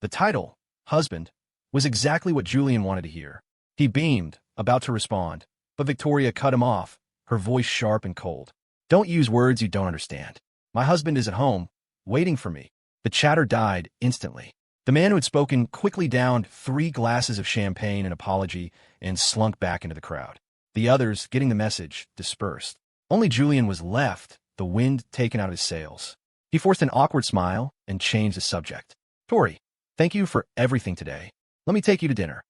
The title, Husband, was exactly what Julian wanted to hear. He beamed, about to respond, but Victoria cut him off, her voice sharp and cold. Don't use words you don't understand. My husband is at home, waiting for me. The chatter died instantly. The man who had spoken quickly downed 3 glasses of champagne in apology and slunk back into the crowd. The others, getting the message, dispersed. Only Julian was left, the wind taken out of his sails. He forced an awkward smile and changed the subject. Tori, thank you for everything today. Let me take you to dinner.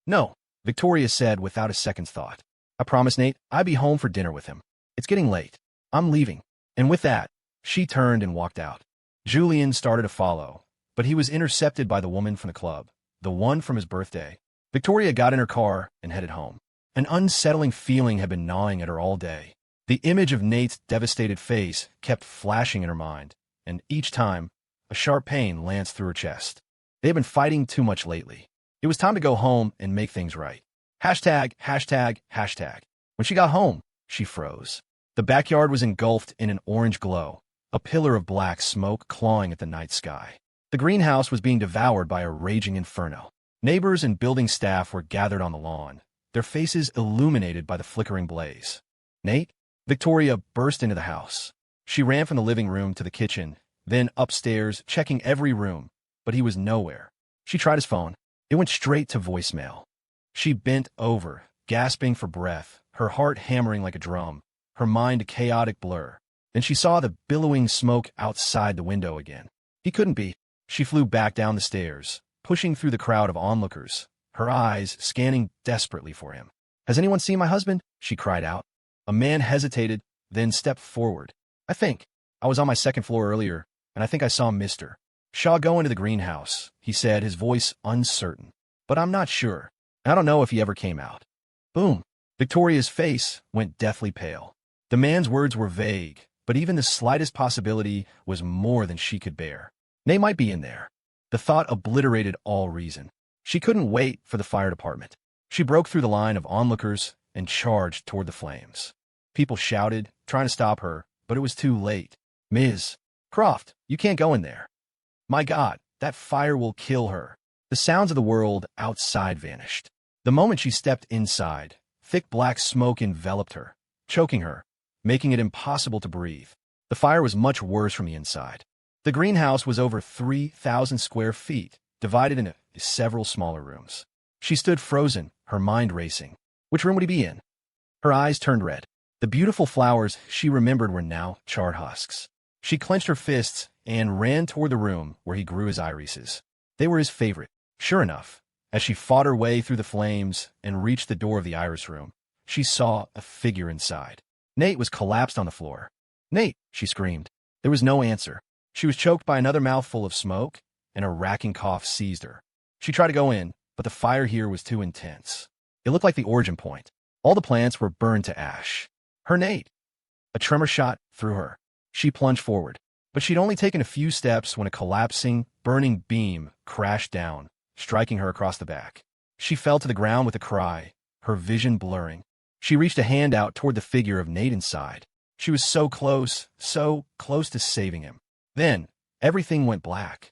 No, Victoria said without a second's thought. I promised Nate I'd be home for dinner with him. It's getting late. I'm leaving. And with that, she turned and walked out. Julian started to follow, but he was intercepted by the woman from the club, the one from his birthday. Victoria got in her car and headed home. An unsettling feeling had been gnawing at her all day. The image of Nate's devastated face kept flashing in her mind, and each time, a sharp pain lanced through her chest. They had been fighting too much lately. It was time to go home and make things right. Hashtag, hashtag, hashtag. When she got home, she froze. The backyard was engulfed in an orange glow, a pillar of black smoke clawing at the night sky. The greenhouse was being devoured by a raging inferno. Neighbors and building staff were gathered on the lawn, their faces illuminated by the flickering blaze. Nate? Victoria burst into the house. She ran from the living room to the kitchen, then upstairs, checking every room, but he was nowhere. She tried his phone. It went straight to voicemail. She bent over, gasping for breath, her heart hammering like a drum, her mind a chaotic blur. Then she saw the billowing smoke outside the window again. He couldn't be. She flew back down the stairs, pushing through the crowd of onlookers, her eyes scanning desperately for him. Has anyone seen my husband? She cried out. A man hesitated, then stepped forward. I was on my second floor earlier, and I think I saw Mr. Shaw go into the greenhouse, he said, his voice uncertain. But I'm not sure. I don't know if he ever came out. Boom. Victoria's face went deathly pale. The man's words were vague, but even the slightest possibility was more than she could bear. They might be in there. The thought obliterated all reason. She couldn't wait for the fire department. She broke through the line of onlookers and charged toward the flames. People shouted, trying to stop her, but it was too late. "Ms. Croft, you can't go in there. My God, that fire will kill her." The sounds of the world outside vanished. The moment she stepped inside, thick black smoke enveloped her, choking her, making it impossible to breathe. The fire was much worse from the inside. The greenhouse was over 3,000 square feet, divided into several smaller rooms. She stood frozen, her mind racing. Which room would he be in? Her eyes turned red. The beautiful flowers she remembered were now charred husks. She clenched her fists and ran toward the room where he grew his irises. They were his favorite. Sure enough, as she fought her way through the flames and reached the door of the iris room, she saw a figure inside. Nate was collapsed on the floor. "Nate!" she screamed. There was no answer. She was choked by another mouthful of smoke, and a racking cough seized her. She tried to go in, but the fire here was too intense. It looked like the origin point. All the plants were burned to ash. Her Nate! A tremor shot through her. She plunged forward, but she'd only taken a few steps when a collapsing, burning beam crashed down, striking her across the back. She fell to the ground with a cry, her vision blurring. She reached a hand out toward the figure of Nate inside. She was so close to saving him. Then, everything went black.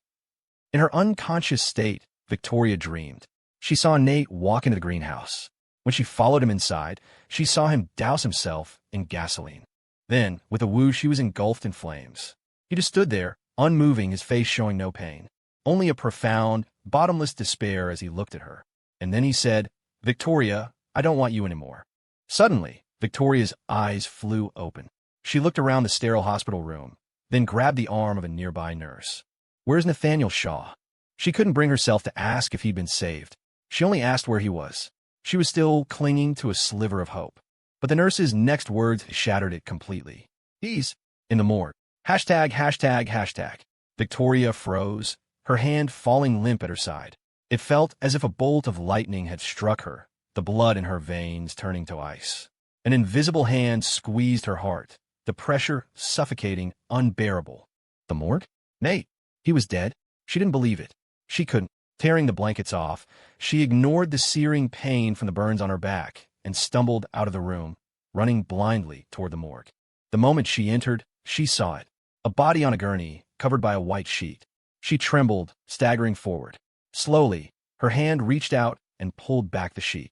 In her unconscious state, Victoria dreamed. She saw Nate walk into the greenhouse. When she followed him inside, she saw him douse himself in gasoline. Then, with a whoosh, he was engulfed in flames. He just stood there, unmoving, his face showing no pain. Only a profound, bottomless despair as he looked at her. And then he said, "Victoria, I don't want you anymore." Suddenly, Victoria's eyes flew open. She looked around the sterile hospital room, then grabbed the arm of a nearby nurse. "Where's Nathaniel Shaw?" She couldn't bring herself to ask if he'd been saved. She only asked where he was. She was still clinging to a sliver of hope. But the nurse's next words shattered it completely. "He's in the morgue. ####." Victoria froze, her hand falling limp at her side. It felt as if a bolt of lightning had struck her, the blood in her veins turning to ice. An invisible hand squeezed her heart, the pressure suffocating, unbearable. The morgue? Nate. He was dead. She didn't believe it. She couldn't. Tearing the blankets off, she ignored the searing pain from the burns on her back and stumbled out of the room, running blindly toward the morgue. The moment she entered, she saw it. A body on a gurney, covered by a white sheet. She trembled, staggering forward. Slowly, her hand reached out and pulled back the sheet.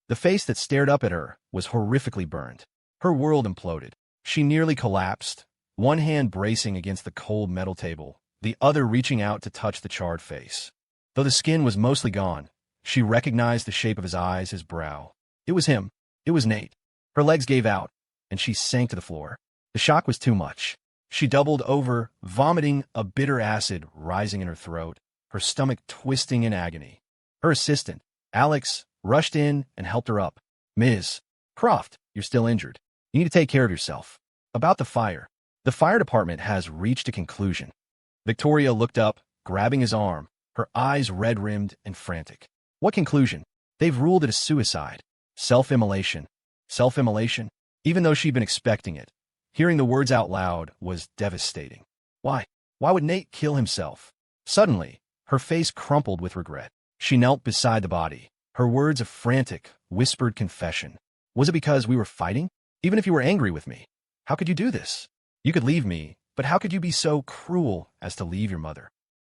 The face that stared up at her was horrifically burned. Her world imploded. She nearly collapsed, one hand bracing against the cold metal table, the other reaching out to touch the charred face. Though the skin was mostly gone, she recognized the shape of his eyes, his brow. It was him. It was Nate. Her legs gave out, and she sank to the floor. The shock was too much. She doubled over, vomiting a bitter acid rising in her throat, her stomach twisting in agony. Her assistant, Alex, rushed in and helped her up. "Ms. Croft, you're still injured. You need to take care of yourself." About the fire. The fire department has reached a conclusion. Victoria looked up, grabbing his arm, her eyes red-rimmed and frantic. What conclusion? They've ruled it a suicide. Self-immolation. Self-immolation? Even though she'd been expecting it, hearing the words out loud was devastating. Why? Why would Nate kill himself? Suddenly, her face crumpled with regret. She knelt beside the body, her words a frantic, whispered confession. "Was it because we were fighting? Even if you were angry with me, how could you do this? You could leave me, but how could you be so cruel as to leave your mother?"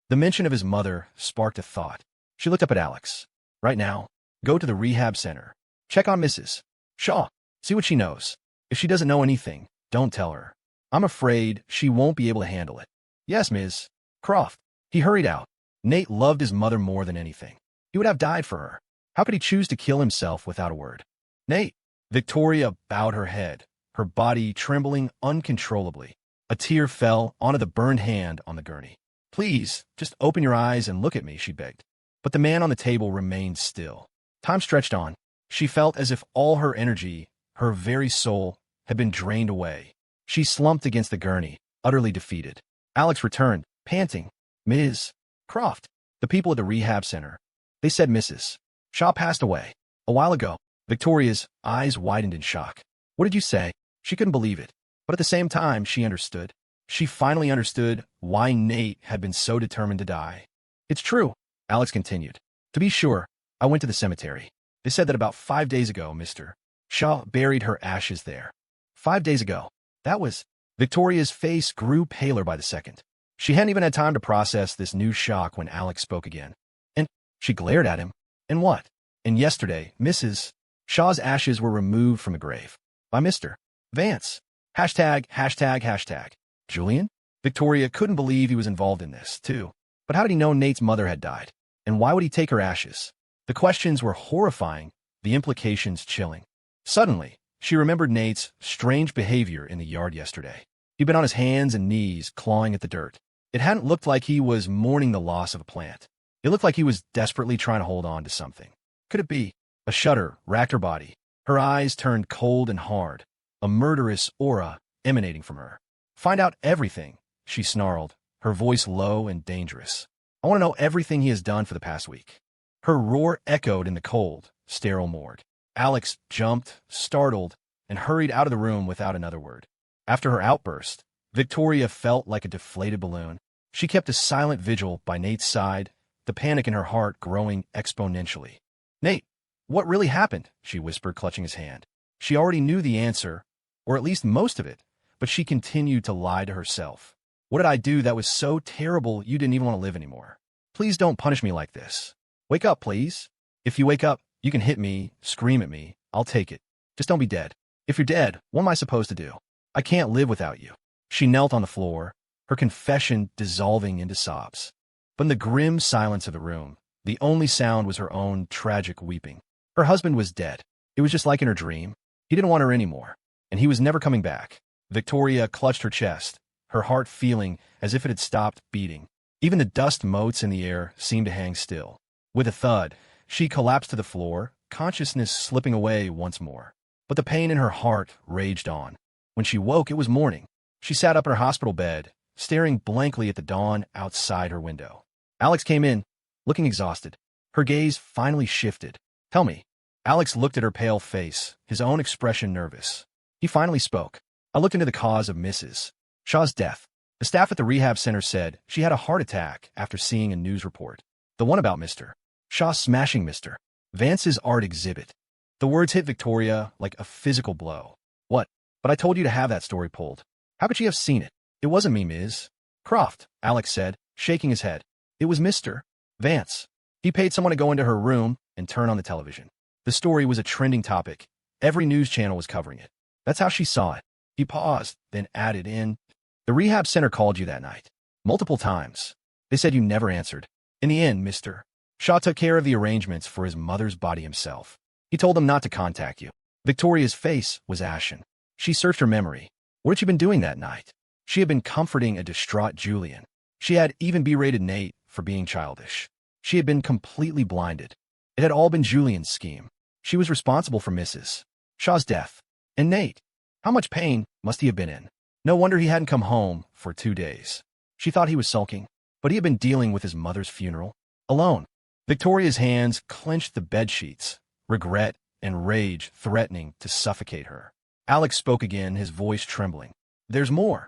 The mention of his mother sparked a thought. She looked up at Alex. "Right now, go to the rehab center. Check on Mrs. Shaw. See what she knows. If she doesn't know anything, don't tell her. I'm afraid she won't be able to handle it." "Yes, Ms. Croft." He hurried out. Nate loved his mother more than anything. He would have died for her. How could he choose to kill himself without a word? "Nate." Victoria bowed her head, her body trembling uncontrollably. A tear fell onto the burned hand on the gurney. "Please, just open your eyes and look at me," she begged. But the man on the table remained still. Time stretched on. She felt as if all her energy, her very soul, had been drained away. She slumped against the gurney, utterly defeated. Alex returned, panting. "Ms. Croft." The people at the rehab center. They said Mrs. Shaw passed away a while ago. Victoria's eyes widened in shock. "What did you say?" She couldn't believe it. But at the same time, she understood. She finally understood why Nate had been so determined to die. It's true, Alex continued. To be sure, I went to the cemetery. They said that about 5 days ago, Mr. Shaw buried her ashes there. 5 days ago. That was... Victoria's face grew paler by the second. She hadn't even had time to process this new shock when Alex spoke again. And she glared at him. And what? And yesterday, Mrs. Shaw's ashes were removed from the grave. By Mr. Vance. ####. Julian? Victoria couldn't believe he was involved in this, too. But how did he know Nate's mother had died? And why would he take her ashes? The questions were horrifying, the implications chilling. Suddenly, she remembered Nate's strange behavior in the yard yesterday. He'd been on his hands and knees, clawing at the dirt. It hadn't looked like he was mourning the loss of a plant. It looked like he was desperately trying to hold on to something. Could it be? A shudder racked her body. Her eyes turned cold and hard, a murderous aura emanating from her. Find out everything, she snarled, her voice low and dangerous. I want to know everything he has done for the past week. Her roar echoed in the cold, sterile morgue. Alex jumped, startled, and hurried out of the room without another word. After her outburst, Victoria felt like a deflated balloon. She kept a silent vigil by Nate's side, the panic in her heart growing exponentially. Nate, what really happened? She whispered, clutching his hand. She already knew the answer, or at least most of it, but she continued to lie to herself. What did I do that was so terrible you didn't even want to live anymore? Please don't punish me like this. Wake up, please. If you wake up, you can hit me, scream at me. I'll take it. Just don't be dead. If you're dead, what am I supposed to do? I can't live without you. She knelt on the floor, her confession dissolving into sobs. But in the grim silence of the room, the only sound was her own tragic weeping. Her husband was dead. It was just like in her dream. He didn't want her anymore, and he was never coming back. Victoria clutched her chest, her heart feeling as if it had stopped beating. Even the dust motes in the air seemed to hang still. With a thud, she collapsed to the floor, consciousness slipping away once more. But the pain in her heart raged on. When she woke, it was morning. She sat up in her hospital bed, staring blankly at the dawn outside her window. Alex came in, looking exhausted. Her gaze finally shifted. Tell me. Alex looked at her pale face, his own expression nervous. He finally spoke. I looked into the cause of Mrs. Shaw's death. The staff at the rehab center said she had a heart attack after seeing a news report. The one about Mr. Shaw smashing Mr. Vance's art exhibit. The words hit Victoria like a physical blow. What? But I told you to have that story pulled. How could she have seen it? It wasn't me, Ms. Croft, Alex said, shaking his head. It was Mr. Vance. He paid someone to go into her room and turn on the television. The story was a trending topic. Every news channel was covering it. That's how she saw it. He paused, then added in, the rehab center called you that night. Multiple times. They said you never answered. In the end, Mr. Shaw took care of the arrangements for his mother's body himself. He told them not to contact you. Victoria's face was ashen. She searched her memory. What had she been doing that night? She had been comforting a distraught Julian. She had even berated Nate for being childish. She had been completely blinded. It had all been Julian's scheme. She was responsible for Mrs. Shaw's death. And Nate, how much pain must he have been in? No wonder he hadn't come home for 2 days. She thought he was sulking, but he had been dealing with his mother's funeral. Alone. Victoria's hands clenched the bedsheets, regret and rage threatening to suffocate her. Alex spoke again, his voice trembling. There's more.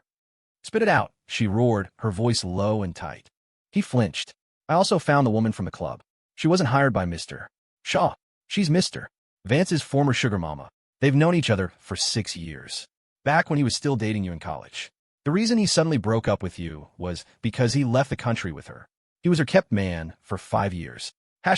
Spit it out, she roared, her voice low and tight. He flinched. I also found the woman from the club. She wasn't hired by Mr. Shaw. She's Mr. Vance's former sugar mama. They've known each other for 6 years. Back when he was still dating you in college. The reason he suddenly broke up with you was because he left the country with her. He was her kept man for 5 years. ####.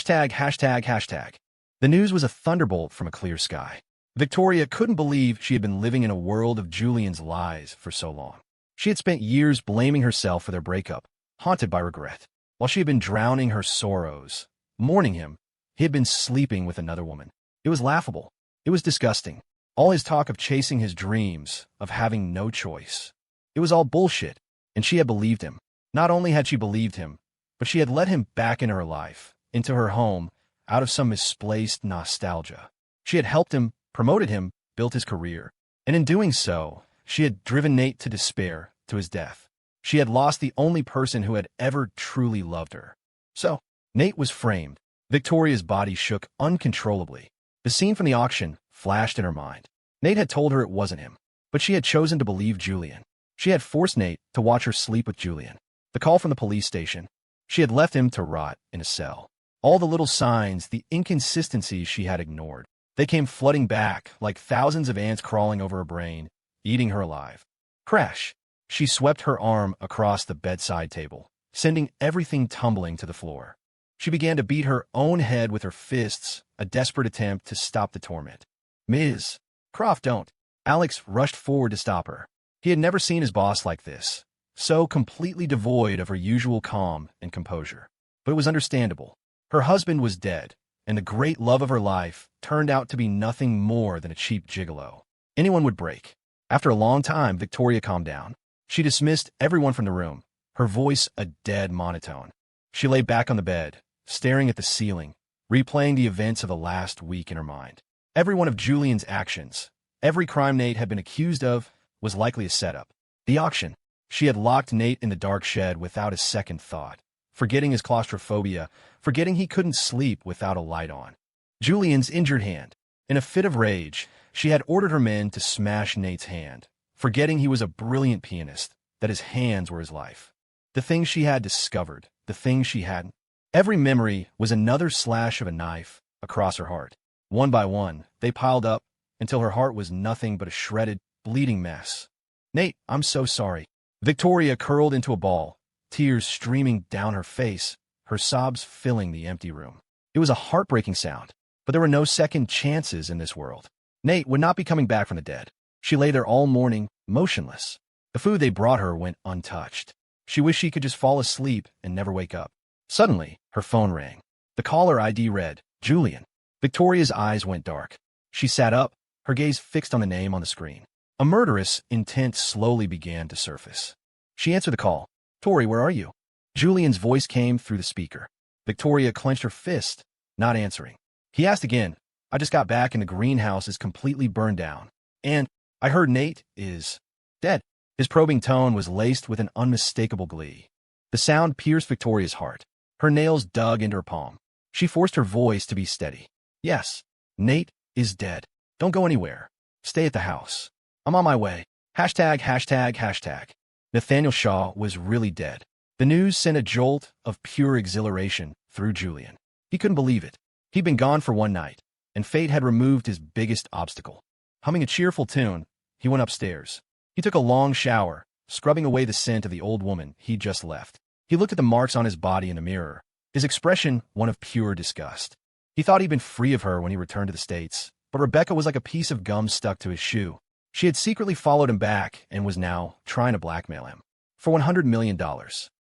The news was a thunderbolt from a clear sky. Victoria couldn't believe she had been living in a world of Julian's lies for so long. She had spent years blaming herself for their breakup, haunted by regret. While she had been drowning her sorrows, mourning him, he had been sleeping with another woman. It was laughable. It was disgusting. All his talk of chasing his dreams, of having no choice. It was all bullshit, and she had believed him. Not only had she believed him, but she had let him back into her life, into her home, out of some misplaced nostalgia. She had helped him, promoted him, built his career. And in doing so, she had driven Nate to despair, to his death. She had lost the only person who had ever truly loved her. So, Nate was framed. Victoria's body shook uncontrollably. The scene from the auction flashed in her mind. Nate had told her it wasn't him, but she had chosen to believe Julian. She had forced Nate to watch her sleep with Julian. The call from the police station. She had left him to rot in a cell. All the little signs, the inconsistencies she had ignored, they came flooding back like thousands of ants crawling over her brain, eating her alive. Crash! She swept her arm across the bedside table, sending everything tumbling to the floor. She began to beat her own head with her fists, a desperate attempt to stop the torment. Ms. Croft, don't. Alex rushed forward to stop her. He had never seen his boss like this, so completely devoid of her usual calm and composure. But it was understandable. Her husband was dead, and the great love of her life turned out to be nothing more than a cheap gigolo. Anyone would break. After a long time, Victoria calmed down. She dismissed everyone from the room, her voice a dead monotone. She lay back on the bed, staring at the ceiling, replaying the events of the last week in her mind. Every one of Julian's actions, every crime Nate had been accused of, was likely a setup. The auction. She had locked Nate in the dark shed without a second thought, forgetting his claustrophobia, forgetting he couldn't sleep without a light on. Julian's injured hand. In a fit of rage, she had ordered her men to smash Nate's hand, forgetting he was a brilliant pianist, that his hands were his life. The things she had discovered, the things she hadn't. Every memory was another slash of a knife across her heart. One by one, they piled up until her heart was nothing but a shredded, bleeding mess. Nate, I'm so sorry. Victoria curled into a ball, tears streaming down her face, her sobs filling the empty room. It was a heartbreaking sound, but there were no second chances in this world. Nate would not be coming back from the dead. She lay there all morning, motionless. The food they brought her went untouched. She wished she could just fall asleep and never wake up. Suddenly, her phone rang. The caller ID read, Julian. Victoria's eyes went dark. She sat up, her gaze fixed on the name on the screen. A murderous intent slowly began to surface. She answered the call. Tori, where are you? Julian's voice came through the speaker. Victoria clenched her fist, not answering. He asked again. I just got back and the greenhouse is completely burned down. And I heard Nate is dead. His probing tone was laced with an unmistakable glee. The sound pierced Victoria's heart. Her nails dug into her palm. She forced her voice to be steady. Yes, Nate is dead. Don't go anywhere. Stay at the house. I'm on my way. ####. Nathaniel Shaw was really dead. The news sent a jolt of pure exhilaration through Julian. He couldn't believe it. He'd been gone for one night, and fate had removed his biggest obstacle. Humming a cheerful tune, he went upstairs. He took a long shower, scrubbing away the scent of the old woman he'd just left. He looked at the marks on his body in the mirror, his expression one of pure disgust. He thought he'd been free of her when he returned to the States, but Rebecca was like a piece of gum stuck to his shoe. She had secretly followed him back and was now trying to blackmail him. For $100 million.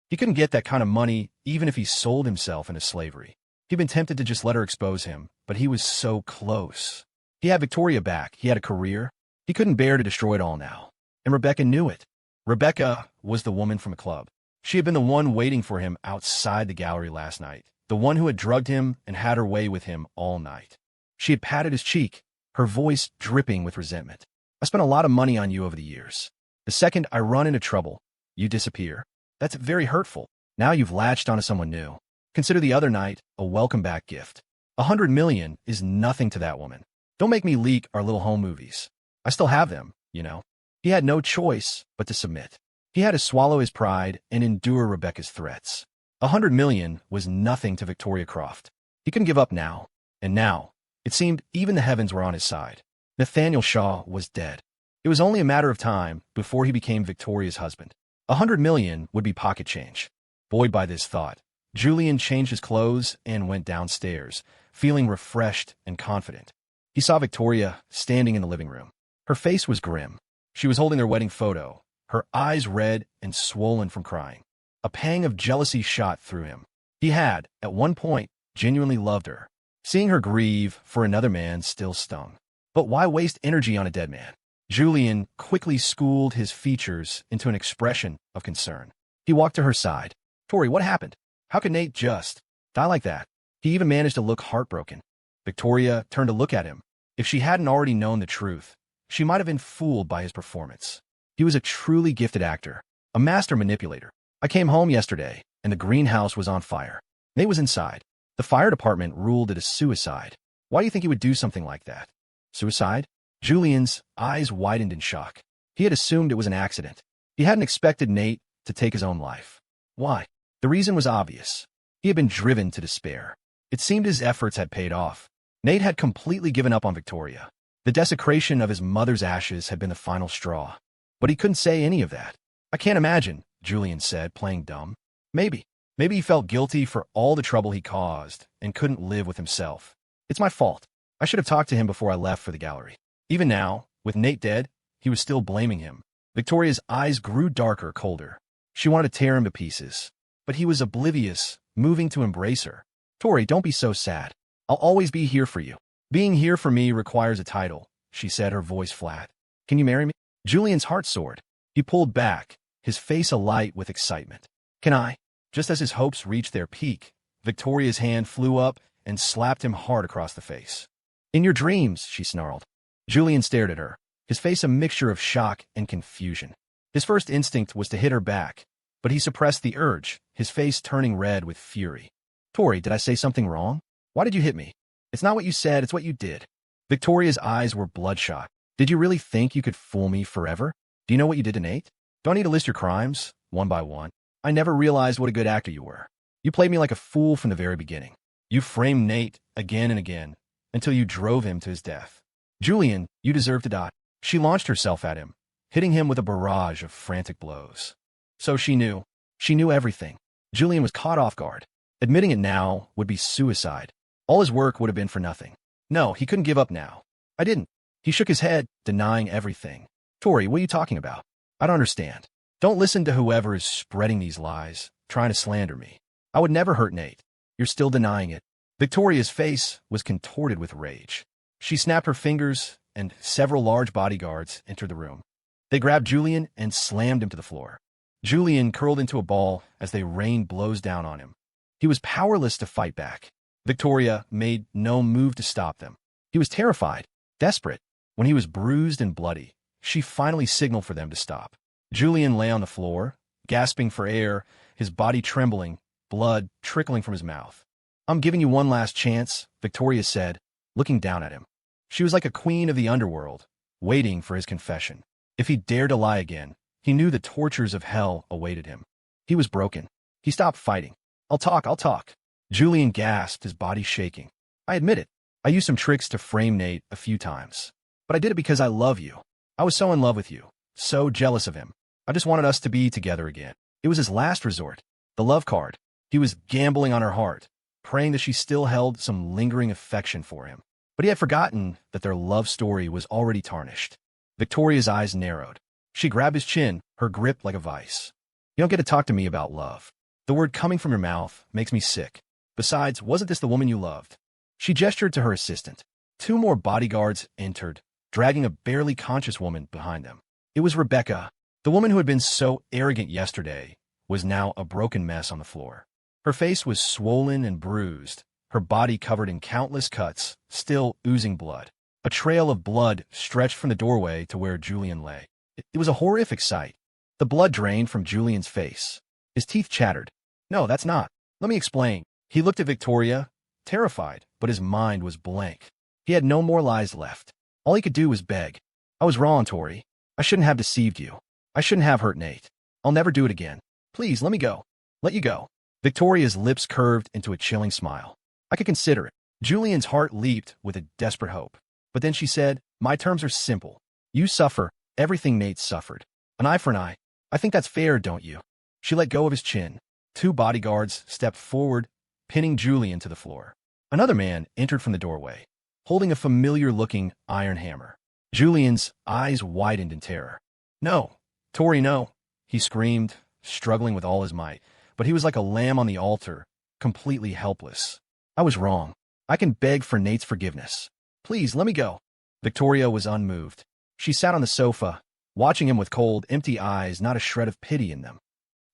He couldn't get that kind of money even if he sold himself into slavery. He'd been tempted to just let her expose him, but he was so close. He had Victoria back. He had a career. He couldn't bear to destroy it all now. And Rebecca knew it. Rebecca was the woman from a club. She had been the one waiting for him outside the gallery last night, the one who had drugged him and had her way with him all night. She had patted his cheek, her voice dripping with resentment. I spent a lot of money on you over the years. The second I run into trouble, you disappear. That's very hurtful. Now you've latched onto someone new. Consider the other night a welcome back gift. $100 million is nothing to that woman. Don't make me leak our little home movies. I still have them, you know. He had no choice but to submit. He had to swallow his pride and endure Rebecca's threats. $100 million was nothing to Victoria Croft. He couldn't give up now. And now, it seemed even the heavens were on his side. Nathaniel Shaw was dead. It was only a matter of time before he became Victoria's husband. $100 million would be pocket change. Buoyed by this thought, Julian changed his clothes and went downstairs, feeling refreshed and confident. He saw Victoria standing in the living room. Her face was grim. She was holding their wedding photo, her eyes red and swollen from crying. A pang of jealousy shot through him. He had, at one point, genuinely loved her. Seeing her grieve for another man still stung. But why waste energy on a dead man? Julian quickly schooled his features into an expression of concern. He walked to her side. Tori, what happened? How could Nate just die like that? He even managed to look heartbroken. Victoria turned to look at him. If she hadn't already known the truth, she might have been fooled by his performance. He was a truly gifted actor, a master manipulator. I came home yesterday, and the greenhouse was on fire. Nate was inside. The fire department ruled it a suicide. Why do you think he would do something like that? Suicide? Julian's eyes widened in shock. He had assumed it was an accident. He hadn't expected Nate to take his own life. Why? The reason was obvious. He had been driven to despair. It seemed his efforts had paid off. Nate had completely given up on Victoria. The desecration of his mother's ashes had been the final straw. But he couldn't say any of that. I can't imagine, Julian said, playing dumb. Maybe. Maybe he felt guilty for all the trouble he caused and couldn't live with himself. It's my fault. I should have talked to him before I left for the gallery. Even now, with Nate dead, he was still blaming him. Victoria's eyes grew darker, colder. She wanted to tear him to pieces. But he was oblivious, moving to embrace her. Tori, don't be so sad. I'll always be here for you. Being here for me requires a title, she said, her voice flat. Can you marry me? Julian's heart soared. He pulled back, his face alight with excitement. Can I? Just as his hopes reached their peak, Victoria's hand flew up and slapped him hard across the face. In your dreams, she snarled. Julian stared at her, his face a mixture of shock and confusion. His first instinct was to hit her back, but he suppressed the urge, his face turning red with fury. Tori, did I say something wrong? Why did you hit me? It's not what you said, it's what you did. Victoria's eyes were bloodshot. Did you really think you could fool me forever? Do you know what you did to Nate? Do I need to list your crimes, one by one? I never realized what a good actor you were. You played me like a fool from the very beginning. You framed Nate again and again, until you drove him to his death. Julian, you deserve to die. She launched herself at him, hitting him with a barrage of frantic blows. So she knew. She knew everything. Julian was caught off guard. Admitting it now would be suicide. All his work would have been for nothing. No, he couldn't give up now. I didn't. He shook his head, denying everything. Tori, what are you talking about? I don't understand. Don't listen to whoever is spreading these lies, trying to slander me. I would never hurt Nate. You're still denying it. Victoria's face was contorted with rage. She snapped her fingers, and several large bodyguards entered the room. They grabbed Julian and slammed him to the floor. Julian curled into a ball as they rained blows down on him. He was powerless to fight back. Victoria made no move to stop them. He was terrified, desperate. When he was bruised and bloody, she finally signaled for them to stop. Julian lay on the floor, gasping for air, his body trembling, blood trickling from his mouth. I'm giving you one last chance, Victoria said, looking down at him. She was like a queen of the underworld, waiting for his confession. If he dared to lie again, he knew the tortures of hell awaited him. He was broken. He stopped fighting. I'll talk. Julian gasped, his body shaking. I admit it. I used some tricks to frame Nate a few times. But I did it because I love you. I was so in love with you, so jealous of him. I just wanted us to be together again. It was his last resort, the love card. He was gambling on her heart, praying that she still held some lingering affection for him. But he had forgotten that their love story was already tarnished. Victoria's eyes narrowed. She grabbed his chin, her grip like a vice. You don't get to talk to me about love. The word coming from your mouth makes me sick. Besides, wasn't this the woman you loved? She gestured to her assistant. 2 more bodyguards entered, dragging a barely conscious woman behind them. It was Rebecca. The woman who had been so arrogant yesterday was now a broken mess on the floor. Her face was swollen and bruised, her body covered in countless cuts, still oozing blood. A trail of blood stretched from the doorway to where Julian lay. It was a horrific sight. The blood drained from Julian's face. His teeth chattered. No, that's not. Let me explain. He looked at Victoria, terrified, but his mind was blank. He had no more lies left. All he could do was beg. I was wrong, Tori. I shouldn't have deceived you. I shouldn't have hurt Nate. I'll never do it again. Please, let me go. Let you go. Victoria's lips curved into a chilling smile. I could consider it. Julian's heart leaped with a desperate hope. But then she said, my terms are simple. You suffer everything Nate suffered. An eye for an eye. I think that's fair, don't you? She let go of his chin. 2 bodyguards stepped forward, pinning Julian to the floor. Another man entered from the doorway, holding a familiar-looking iron hammer. Julian's eyes widened in terror. No, Tori, no, he screamed, struggling with all his might. But he was like a lamb on the altar, completely helpless. I was wrong. I can beg for Nate's forgiveness. Please, let me go. Victoria was unmoved. She sat on the sofa, watching him with cold, empty eyes, not a shred of pity in them.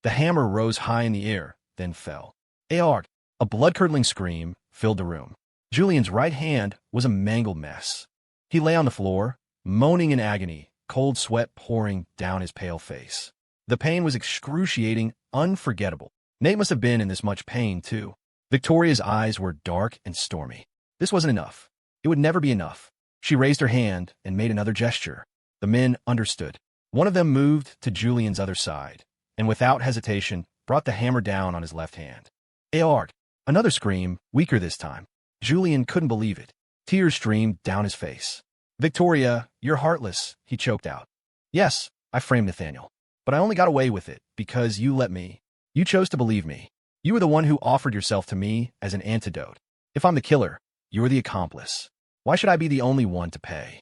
The hammer rose high in the air, then fell. Heir! A blood-curdling scream filled the room. Julian's right hand was a mangled mess. He lay on the floor, moaning in agony, cold sweat pouring down his pale face. The pain was excruciating, unforgettable. Nate must have been in this much pain, too. Victoria's eyes were dark and stormy. This wasn't enough. It would never be enough. She raised her hand and made another gesture. The men understood. One of them moved to Julian's other side, and without hesitation, brought the hammer down on his left hand. Heir! Another scream, weaker this time. Julian couldn't believe it. Tears streamed down his face. Victoria, you're heartless, he choked out. Yes, I framed Nathaniel. But I only got away with it because you let me. You chose to believe me. You were the one who offered yourself to me as an antidote. If I'm the killer, you're the accomplice. Why should I be the only one to pay?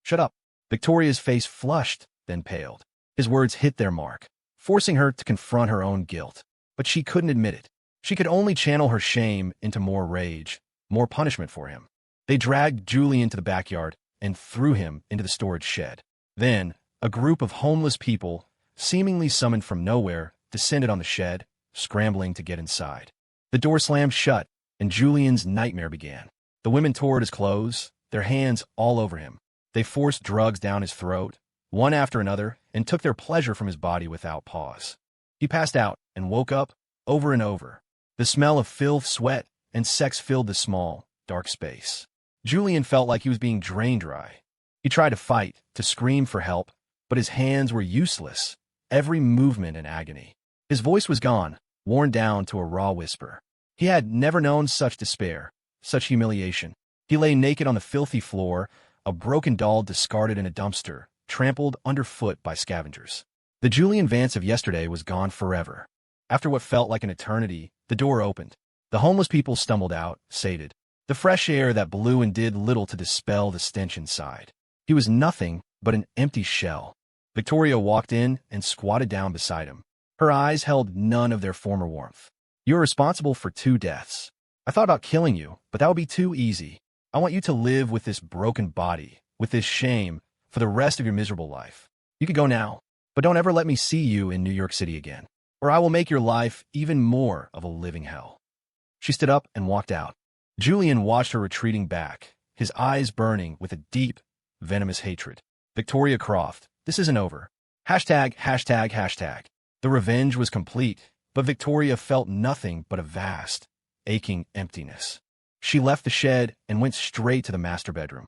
Shut up. Victoria's face flushed, then paled. His words hit their mark, forcing her to confront her own guilt. But she couldn't admit it. She could only channel her shame into more rage, more punishment for him. They dragged Julian to the backyard and threw him into the storage shed. Then, a group of homeless people, seemingly summoned from nowhere, descended on the shed, scrambling to get inside. The door slammed shut, and Julian's nightmare began. The women tore at his clothes, their hands all over him. They forced drugs down his throat, one after another, and took their pleasure from his body without pause. He passed out and woke up over and over. The smell of filth, sweat, and sex filled the small, dark space. Julian felt like he was being drained dry. He tried to fight, to scream for help, but his hands were useless, every movement in agony. His voice was gone, worn down to a raw whisper. He had never known such despair, such humiliation. He lay naked on the filthy floor, a broken doll discarded in a dumpster, trampled underfoot by scavengers. The Julian Vance of yesterday was gone forever. After what felt like an eternity, the door opened. The homeless people stumbled out, sated. The fresh air that blew and did little to dispel the stench inside. He was nothing but an empty shell. Victoria walked in and squatted down beside him. Her eyes held none of their former warmth. You're responsible for 2 deaths. I thought about killing you, but that would be too easy. I want you to live with this broken body, with this shame, for the rest of your miserable life. You could go now, but don't ever let me see you in New York City again, or I will make your life even more of a living hell. She stood up and walked out. Julian watched her retreating back, his eyes burning with a deep, venomous hatred. Victoria Croft, this isn't over. Hashtag, hashtag, hashtag. The revenge was complete, but Victoria felt nothing but a vast, aching emptiness. She left the shed and went straight to the master bedroom.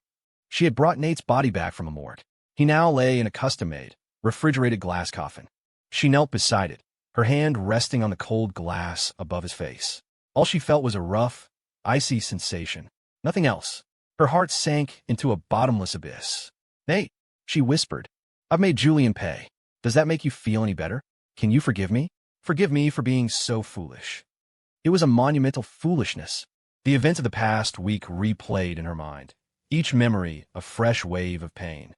She had brought Nate's body back from a morgue. He now lay in a custom-made, refrigerated glass coffin. She knelt beside it, her hand resting on the cold glass above his face. All she felt was a rough, icy sensation. Nothing else. Her heart sank into a bottomless abyss. Nate, she whispered, I've made Julian pay. Does that make you feel any better? Can you forgive me? Forgive me for being so foolish. It was a monumental foolishness. The events of the past week replayed in her mind, each memory a fresh wave of pain.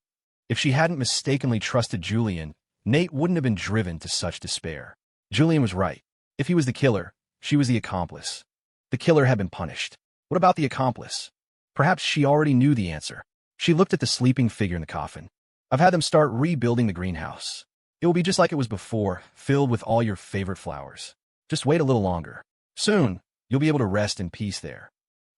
If she hadn't mistakenly trusted Julian, Nate wouldn't have been driven to such despair. Julian was right. If he was the killer, she was the accomplice. The killer had been punished. What about the accomplice? Perhaps she already knew the answer. She looked at the sleeping figure in the coffin. I've had them start rebuilding the greenhouse. It will be just like it was before, filled with all your favorite flowers. Just wait a little longer. Soon, you'll be able to rest in peace there.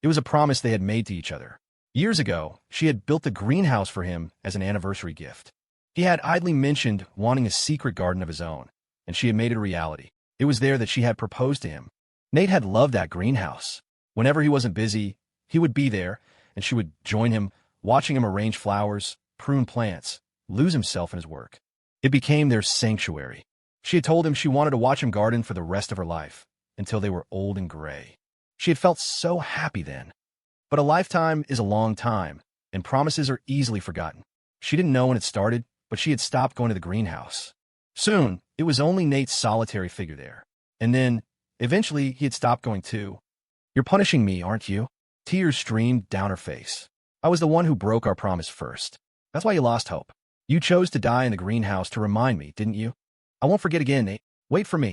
It was a promise they had made to each other. Years ago, she had built the greenhouse for him as an anniversary gift. He had idly mentioned wanting a secret garden of his own, and she had made it a reality. It was there that she had proposed to him. Nate had loved that greenhouse. Whenever he wasn't busy, he would be there, and she would join him, watching him arrange flowers, prune plants, lose himself in his work. It became their sanctuary. She had told him she wanted to watch him garden for the rest of her life, until they were old and gray. She had felt so happy then. But a lifetime is a long time, and promises are easily forgotten. She didn't know when it started, but she had stopped going to the greenhouse. Soon, it was only Nate's solitary figure there. And then, eventually, he had stopped going too. You're punishing me, aren't you? Tears streamed down her face. I was the one who broke our promise first. That's why you lost hope. You chose to die in the greenhouse to remind me, didn't you? I won't forget again, Nate. Wait for me.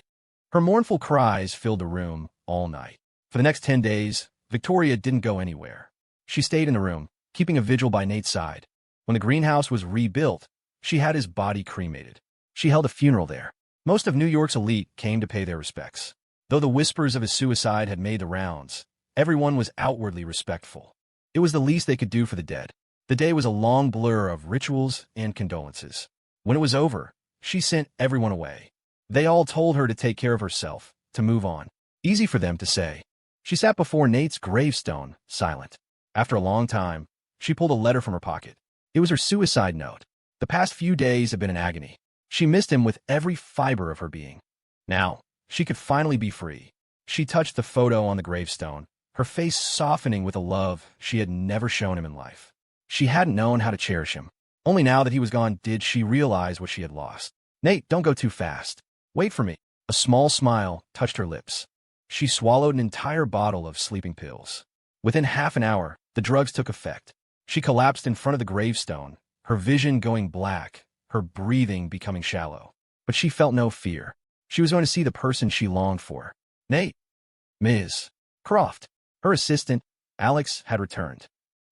Her mournful cries filled the room all night. For the next 10 days, Victoria didn't go anywhere. She stayed in the room, keeping a vigil by Nate's side. When the greenhouse was rebuilt, she had his body cremated. She held a funeral there. Most of New York's elite came to pay their respects. Though the whispers of his suicide had made the rounds, everyone was outwardly respectful. It was the least they could do for the dead. The day was a long blur of rituals and condolences. When it was over, she sent everyone away. They all told her to take care of herself, to move on. Easy for them to say. She sat before Nate's gravestone, silent. After a long time, she pulled a letter from her pocket. It was her suicide note. The past few days had been an agony. She missed him with every fiber of her being. Now, She could finally be free. She touched the photo on the gravestone, her face softening with a love she had never shown him in life. She hadn't known how to cherish him. Only now that he was gone did she realize what she had lost. "Nate, don't go too fast. Wait for me." A small smile touched her lips. She swallowed an entire bottle of sleeping pills. Within half an hour, the drugs took effect. She collapsed in front of the gravestone, her vision going black, her breathing becoming shallow. But she felt no fear. She was going to see the person she longed for. Nate. Ms. Croft. Her assistant, Alex, had returned.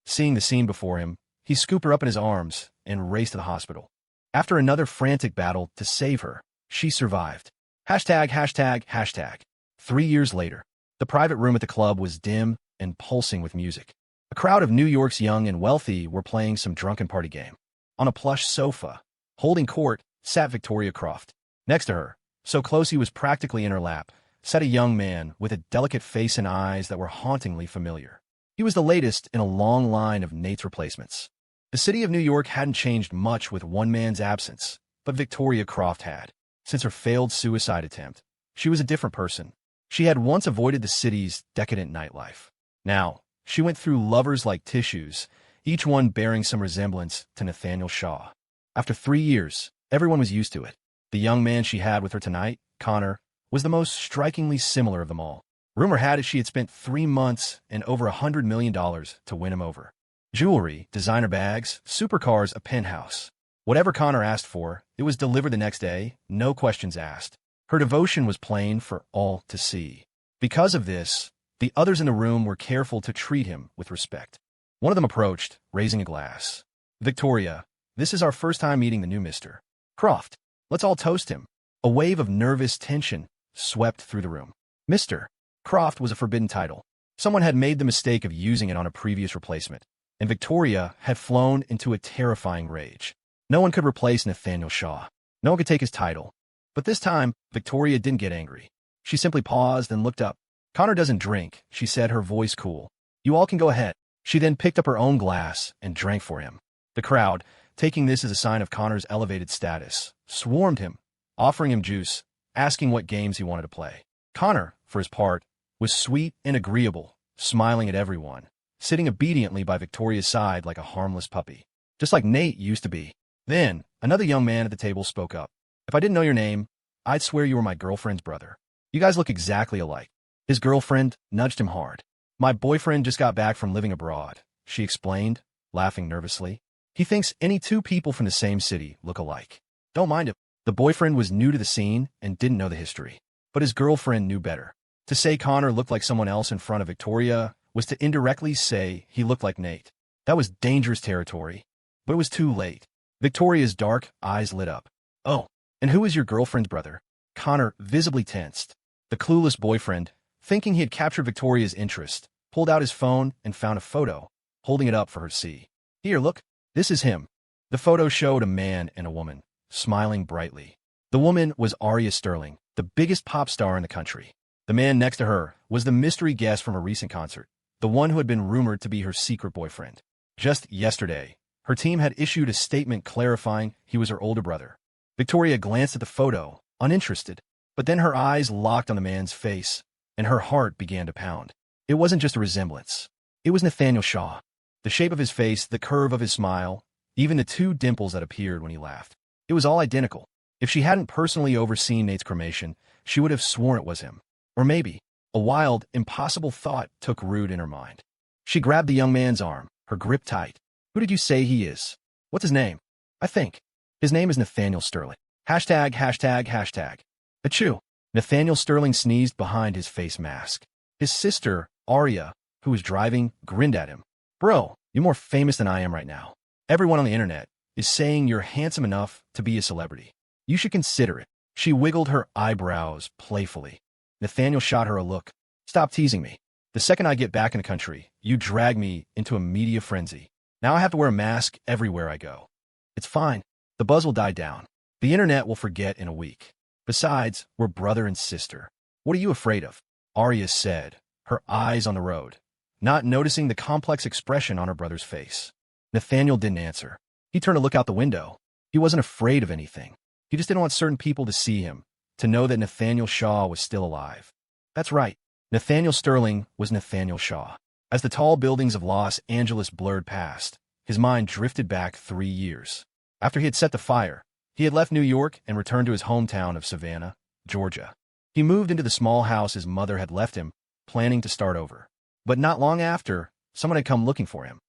Seeing the scene before him, he scooped her up in his arms and raced to the hospital. After another frantic battle to save her, she survived. ####. 3 years later, the private room at the club was dim and pulsing with music. A crowd of New York's young and wealthy were playing some drunken party game. On a plush sofa, holding court, sat Victoria Croft. Next to her, so close he was practically in her lap, sat a young man with a delicate face and eyes that were hauntingly familiar. He was the latest in a long line of Nate's replacements. The city of New York hadn't changed much with one man's absence, but Victoria Croft had. Since her failed suicide attempt, she was a different person. She had once avoided the city's decadent nightlife. Now, she went through lovers like tissues, each one bearing some resemblance to Nathaniel Shaw. After 3 years, everyone was used to it. The young man she had with her tonight, Connor, was the most strikingly similar of them all. Rumor had it she had spent 3 months and over $100 million to win him over. Jewelry, designer bags, supercars, a penthouse. Whatever Connor asked for, it was delivered the next day, no questions asked. Her devotion was plain for all to see. Because of this, the others in the room were careful to treat him with respect. One of them approached, raising a glass. "Victoria, this is our first time meeting the new Mr. Croft. Let's all toast him." A wave of nervous tension swept through the room. Mr. Croft was a forbidden title. Someone had made the mistake of using it on a previous replacement, and Victoria had flown into a terrifying rage. No one could replace Nathaniel Shaw. No one could take his title. But this time, Victoria didn't get angry. She simply paused and looked up. "Connor doesn't drink," she said, her voice cool. "You all can go ahead." She then picked up her own glass and drank for him. The crowd, taking this as a sign of Connor's elevated status, swarmed him, offering him juice, asking what games he wanted to play. Connor, for his part, was sweet and agreeable, smiling at everyone, sitting obediently by Victoria's side like a harmless puppy, just like Nate used to be. Then, another young man at the table spoke up. "If I didn't know your name, I'd swear you were my girlfriend's brother. You guys look exactly alike." His girlfriend nudged him hard. "My boyfriend just got back from living abroad," she explained, laughing nervously. "He thinks any two people from the same city look alike. Don't mind him." The boyfriend was new to the scene and didn't know the history, but his girlfriend knew better. To say Connor looked like someone else in front of Victoria was to indirectly say he looked like Nate. That was dangerous territory, but it was too late. Victoria's dark eyes lit up. "Oh, and who is your girlfriend's brother?" Connor visibly tensed. The clueless boyfriend, thinking he had captured Victoria's interest, pulled out his phone and found a photo, holding it up for her to see. "Here, look. This is him." The photo showed a man and a woman, smiling brightly. The woman was Arya Sterling, the biggest pop star in the country. The man next to her was the mystery guest from a recent concert, the one who had been rumored to be her secret boyfriend. Just yesterday, her team had issued a statement clarifying he was her older brother. Victoria glanced at the photo, uninterested, but then her eyes locked on the man's face, and her heart began to pound. It wasn't just a resemblance. It was Nathaniel Shaw. The shape of his face, the curve of his smile, even the 2 dimples that appeared when he laughed. It was all identical. If she hadn't personally overseen Nate's cremation, she would have sworn it was him. Or maybe, a wild, impossible thought took root in her mind. She grabbed the young man's arm, her grip tight. "Who did you say he is? What's his name?" "I think his name is Nathaniel Sterling." ####. Achoo. Nathaniel Sterling sneezed behind his face mask. His sister, Arya, who was driving, grinned at him. "Bro, you're more famous than I am right now. Everyone on the internet is saying you're handsome enough to be a celebrity. You should consider it." She wiggled her eyebrows playfully. Nathaniel shot her a look. "Stop teasing me. The second I get back in the country, you drag me into a media frenzy. Now I have to wear a mask everywhere I go." "It's fine. The buzz will die down. The internet will forget in a week. Besides, we're brother and sister. What are you afraid of?" Arya said, her eyes on the road, not noticing the complex expression on her brother's face. Nathaniel didn't answer. He turned to look out the window. He wasn't afraid of anything. He just didn't want certain people to see him, to know that Nathaniel Shaw was still alive. That's right. Nathaniel Sterling was Nathaniel Shaw. As the tall buildings of Los Angeles blurred past, his mind drifted back 3 years. After he had set the fire, he had left New York and returned to his hometown of Savannah, Georgia. He moved into the small house his mother had left him, planning to start over. But not long after, someone had come looking for him.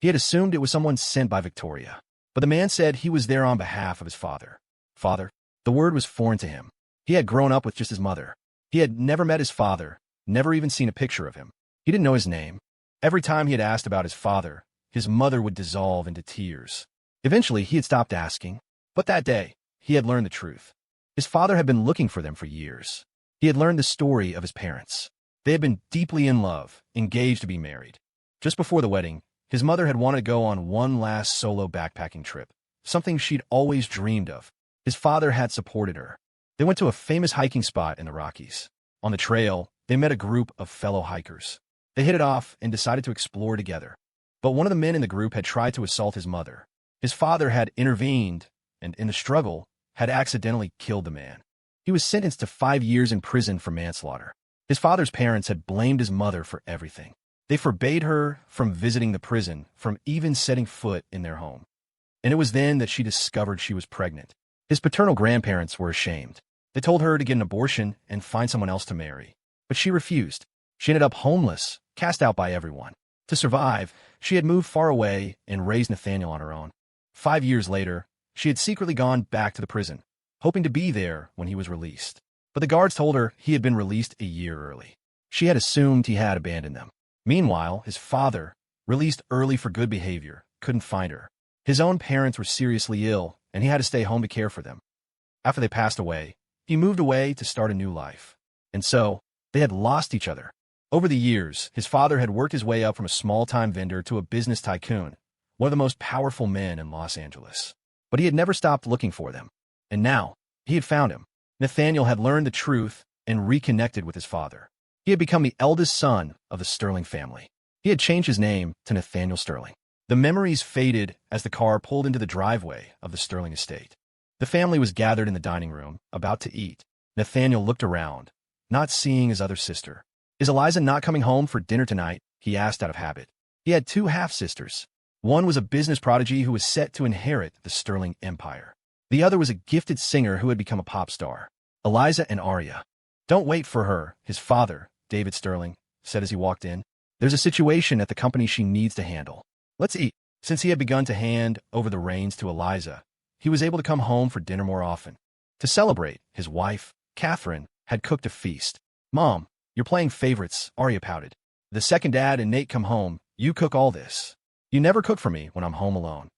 He had assumed it was someone sent by Victoria. But the man said he was there on behalf of his father. Father? The word was foreign to him. He had grown up with just his mother. He had never met his father, never even seen a picture of him. He didn't know his name. Every time he had asked about his father, his mother would dissolve into tears. Eventually, he had stopped asking. But that day, he had learned the truth. His father had been looking for them for years. He had learned the story of his parents. They had been deeply in love, engaged to be married. Just before the wedding, his mother had wanted to go on one last solo backpacking trip, something she'd always dreamed of. His father had supported her. They went to a famous hiking spot in the Rockies. On the trail, they met a group of fellow hikers. They hit it off and decided to explore together. But one of the men in the group had tried to assault his mother. His father had intervened, and in the struggle, had accidentally killed the man. He was sentenced to 5 years in prison for manslaughter. His father's parents had blamed his mother for everything. They forbade her from visiting the prison, from even setting foot in their home. And it was then that she discovered she was pregnant. His paternal grandparents were ashamed. They told her to get an abortion and find someone else to marry. But she refused. She ended up homeless, cast out by everyone. To survive, she had moved far away and raised Nathaniel on her own. 5 years later, she had secretly gone back to the prison, hoping to be there when he was released. But the guards told her he had been released a year early. She had assumed he had abandoned them. Meanwhile, his father, released early for good behavior, couldn't find her. His own parents were seriously ill, and he had to stay home to care for them. After they passed away, he moved away to start a new life. And so, they had lost each other. Over the years, his father had worked his way up from a small-time vendor to a business tycoon, one of the most powerful men in Los Angeles. But he had never stopped looking for them. And now, he had found him. Nathaniel had learned the truth and reconnected with his father. He had become the eldest son of the Sterling family. He had changed his name to Nathaniel Sterling. The memories faded as the car pulled into the driveway of the Sterling estate. The family was gathered in the dining room, about to eat. Nathaniel looked around, not seeing his other sister. "Is Eliza not coming home for dinner tonight?" he asked out of habit. He had 2 half-sisters. One was a business prodigy who was set to inherit the Sterling empire. The other was a gifted singer who had become a pop star. Eliza and Arya. "Don't wait for her," his father, David Sterling, said as he walked in. "There's a situation at the company she needs to handle. Let's eat." Since he had begun to hand over the reins to Eliza, he was able to come home for dinner more often. To celebrate, his wife, Catherine, had cooked a feast. "Mom, you're playing favorites," Arya pouted. "The second Dad and Nate come home, you cook all this. You never cook for me when I'm home alone."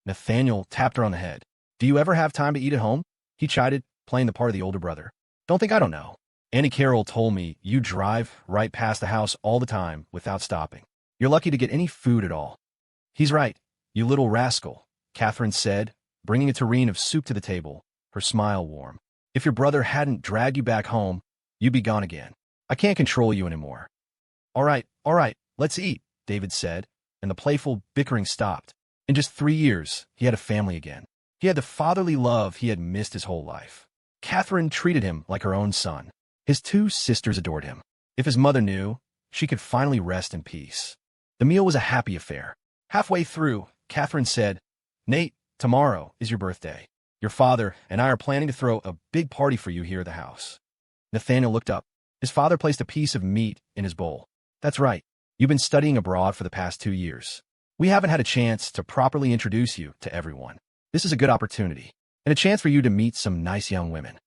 Nathaniel tapped her on the head. "Do you ever have time to eat at home?" he chided, playing the part of the older brother. "Don't think I don't know. Annie Carroll told me you drive right past the house all the time without stopping. You're lucky to get any food at all." "He's right, you little rascal," Catherine said, bringing a tureen of soup to the table, her smile warm. "If your brother hadn't dragged you back home, you'd be gone again. I can't control you anymore." All right, let's eat," David said, and the playful bickering stopped. In just 3 years, he had a family again. He had the fatherly love he had missed his whole life. Catherine treated him like her own son. His 2 sisters adored him. If his mother knew, she could finally rest in peace. The meal was a happy affair. Halfway through, Catherine said, "Nate, tomorrow is your birthday. Your father and I are planning to throw a big party for you here at the house." Nathaniel looked up. His father placed a piece of meat in his bowl. "That's right. You've been studying abroad for the past 2 years. We haven't had a chance to properly introduce you to everyone. This is a good opportunity, and a chance for you to meet some nice young women."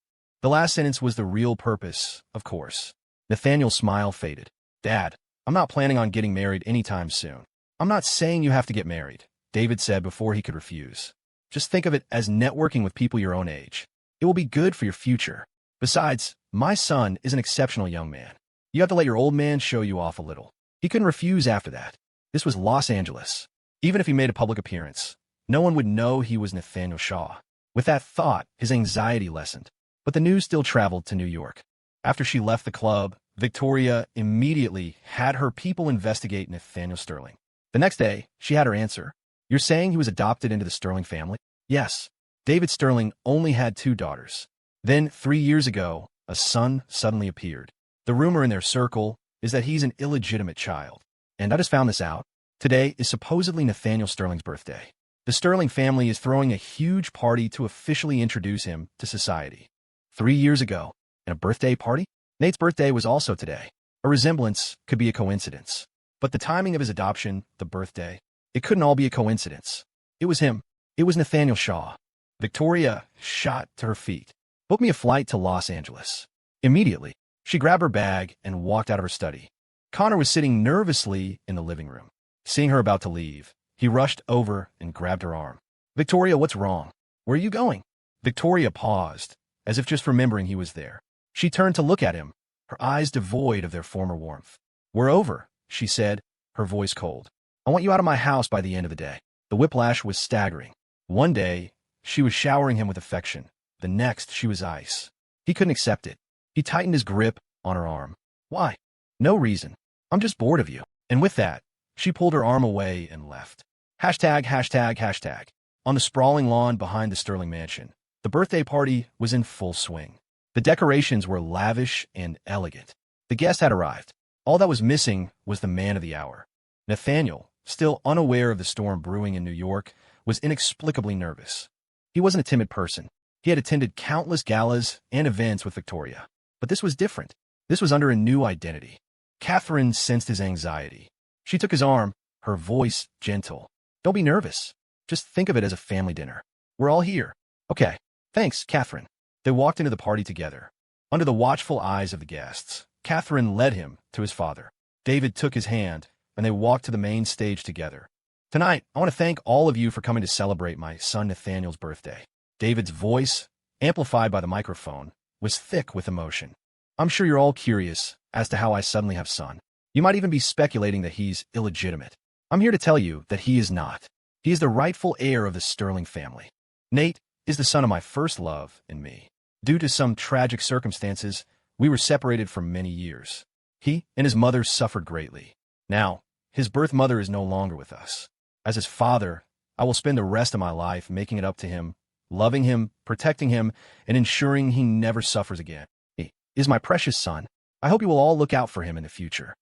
The last sentence was the real purpose, of course. Nathaniel's smile faded. "Dad, I'm not planning on getting married anytime soon." "I'm not saying you have to get married," David said before he could refuse. "Just think of it as networking with people your own age. It will be good for your future. Besides, my son is an exceptional young man. You have to let your old man show you off a little." He couldn't refuse after that. This was Los Angeles. Even if he made a public appearance, no one would know he was Nathaniel Shaw. With that thought, his anxiety lessened. But the news still traveled to New York. After she left the club, Victoria immediately had her people investigate Nathaniel Sterling. The next day, she had her answer. "You're saying he was adopted into the Sterling family?" "Yes. David Sterling only had 2 daughters. Then, 3 years ago, a son suddenly appeared. The rumor in their circle is that he's an illegitimate child. And I just found this out. Today is supposedly Nathaniel Sterling's birthday. The Sterling family is throwing a huge party to officially introduce him to society. 3 years ago, and a birthday party? Nate's birthday was also today. A resemblance could be a coincidence. But the timing of his adoption, the birthday, it couldn't all be a coincidence. It was him. It was Nathaniel Shaw. Victoria shot to her feet. Book me a flight to Los Angeles. Immediately, she grabbed her bag and walked out of her study. Connor was sitting nervously in the living room. Seeing her about to leave, he rushed over and grabbed her arm. Victoria, what's wrong? Where are you going? Victoria paused, as if just remembering he was there. She turned to look at him, her eyes devoid of their former warmth. We're over, she said, her voice cold. I want you out of my house by the end of the day. The whiplash was staggering. One day, she was showering him with affection. The next, she was ice. He couldn't accept it. He tightened his grip on her arm. Why? No reason. I'm just bored of you. And with that, she pulled her arm away and left. ####. On the sprawling lawn behind the Sterling mansion, the birthday party was in full swing. The decorations were lavish and elegant. The guest had arrived. All that was missing was the man of the hour. Nathaniel, still unaware of the storm brewing in New York, was inexplicably nervous. He wasn't a timid person. He had attended countless galas and events with Victoria. But this was different. This was under a new identity. Catherine sensed his anxiety. She took his arm, her voice gentle. Don't be nervous. Just think of it as a family dinner. We're all here. Okay. Thanks, Catherine. They walked into the party together. Under the watchful eyes of the guests, Catherine led him to his father. David took his hand, and they walked to the main stage together. Tonight, I want to thank all of you for coming to celebrate my son Nathaniel's birthday. David's voice, amplified by the microphone, was thick with emotion. I'm sure you're all curious as to how I suddenly have a son. You might even be speculating that he's illegitimate. I'm here to tell you that he is not. He is the rightful heir of the Sterling family. Nate is the son of my first love and me. Due to some tragic circumstances, we were separated for many years. He and his mother suffered greatly. Now, his birth mother is no longer with us. As his father, I will spend the rest of my life making it up to him, loving him, protecting him, and ensuring he never suffers again. He is my precious son. I hope you will all look out for him in the future.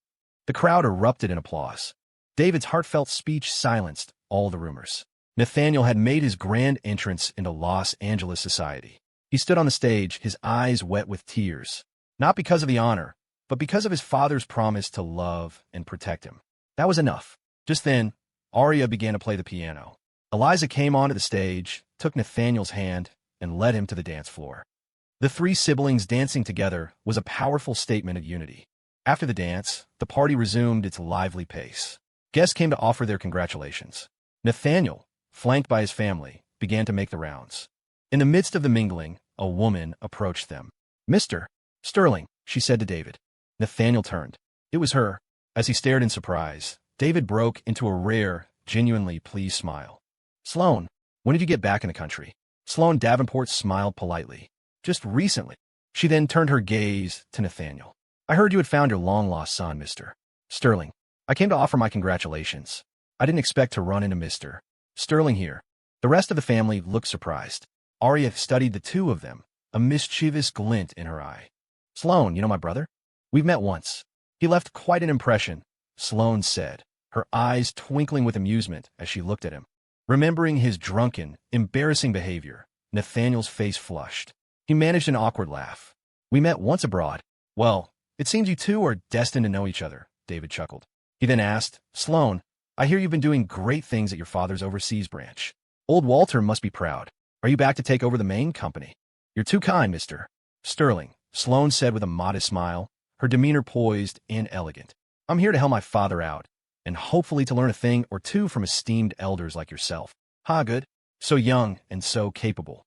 The crowd erupted in applause. David's heartfelt speech silenced all the rumors. Nathaniel had made his grand entrance into Los Angeles society. He stood on the stage, his eyes wet with tears, not because of the honor, but because of his father's promise to love and protect him. That was enough. Just then, Aria began to play the piano. Eliza came onto the stage, took Nathaniel's hand, and led him to the dance floor. The three siblings dancing together was a powerful statement of unity. After the dance, the party resumed its lively pace. Guests came to offer their congratulations. Nathaniel, flanked by his family, began to make the rounds. In the midst of the mingling, a woman approached them. Mr. Sterling, she said to David. Nathaniel turned. It was her. As he stared in surprise, David broke into a rare, genuinely pleased smile. Sloan, when did you get back in the country? Sloan Davenport smiled politely. Just recently. She then turned her gaze to Nathaniel. I heard you had found your long-lost son, Mr. Sterling. I came to offer my congratulations. I didn't expect to run into Mr. Sterling here. The rest of the family looked surprised. Aria studied the two of them, a mischievous glint in her eye. Sloan, you know my brother? We've met once. He left quite an impression, Sloan said, her eyes twinkling with amusement as she looked at him. Remembering his drunken, embarrassing behavior, Nathaniel's face flushed. He managed an awkward laugh. We met once abroad. Well, it seems you two are destined to know each other, David chuckled. He then asked, Sloan, I hear you've been doing great things at your father's overseas branch. Old Walter must be proud. Are you back to take over the main company? You're too kind, Mr. Sterling, Sloan said with a modest smile, her demeanor poised and elegant. I'm here to help my father out, and hopefully to learn a thing or two from esteemed elders like yourself. Ha, good. So young and so capable.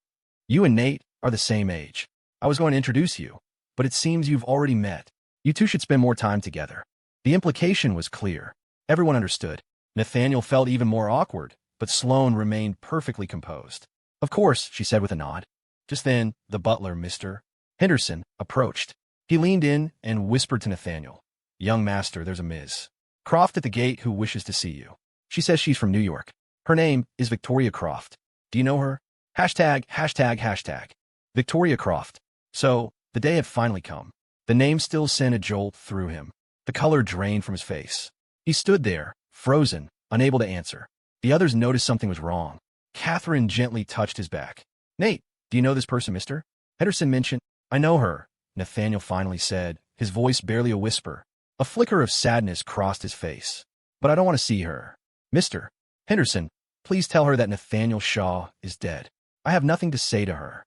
You and Nate are the same age. I was going to introduce you, but it seems you've already met. You two should spend more time together. The implication was clear. Everyone understood. Nathaniel felt even more awkward, but Sloan remained perfectly composed. Of course, she said with a nod. Just then, the butler, Mr. Henderson, approached. He leaned in and whispered to Nathaniel. Young master, there's a Ms. Croft at the gate who wishes to see you. She says she's from New York. Her name is Victoria Croft. Do you know her? ####. Victoria Croft. So, the day had finally come. The name still sent a jolt through him. The color drained from his face. He stood there, frozen, unable to answer. The others noticed something was wrong. Catherine gently touched his back. "Nate, do you know this person, mister?" Henderson mentioned. "I know her," Nathaniel finally said, his voice barely a whisper. A flicker of sadness crossed his face. "But I don't want to see her. Mr. Henderson, please tell her that Nathaniel Shaw is dead. I have nothing to say to her."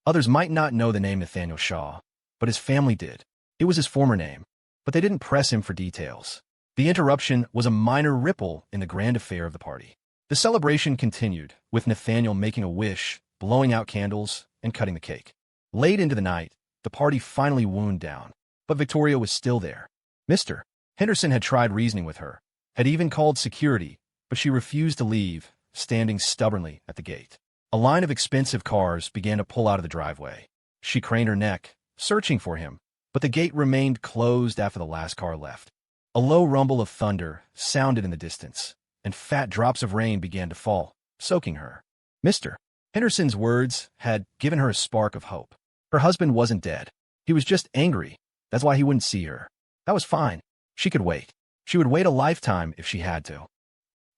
Others might not know the name Nathaniel Shaw, but his family did. It was his former name, but they didn't press him for details. The interruption was a minor ripple in the grand affair of the party. The celebration continued, with Nathaniel making a wish, blowing out candles, and cutting the cake. Late into the night, the party finally wound down, but Victoria was still there. Mr. Henderson had tried reasoning with her, had even called security, but she refused to leave, standing stubbornly at the gate. A line of expensive cars began to pull out of the driveway. She craned her neck, searching for him, but the gate remained closed after the last car left. A low rumble of thunder sounded in the distance, and fat drops of rain began to fall, soaking her. Mr. Henderson's words had given her a spark of hope. Her husband wasn't dead. He was just angry. That's why he wouldn't see her. That was fine. She could wait. She would wait a lifetime if she had to.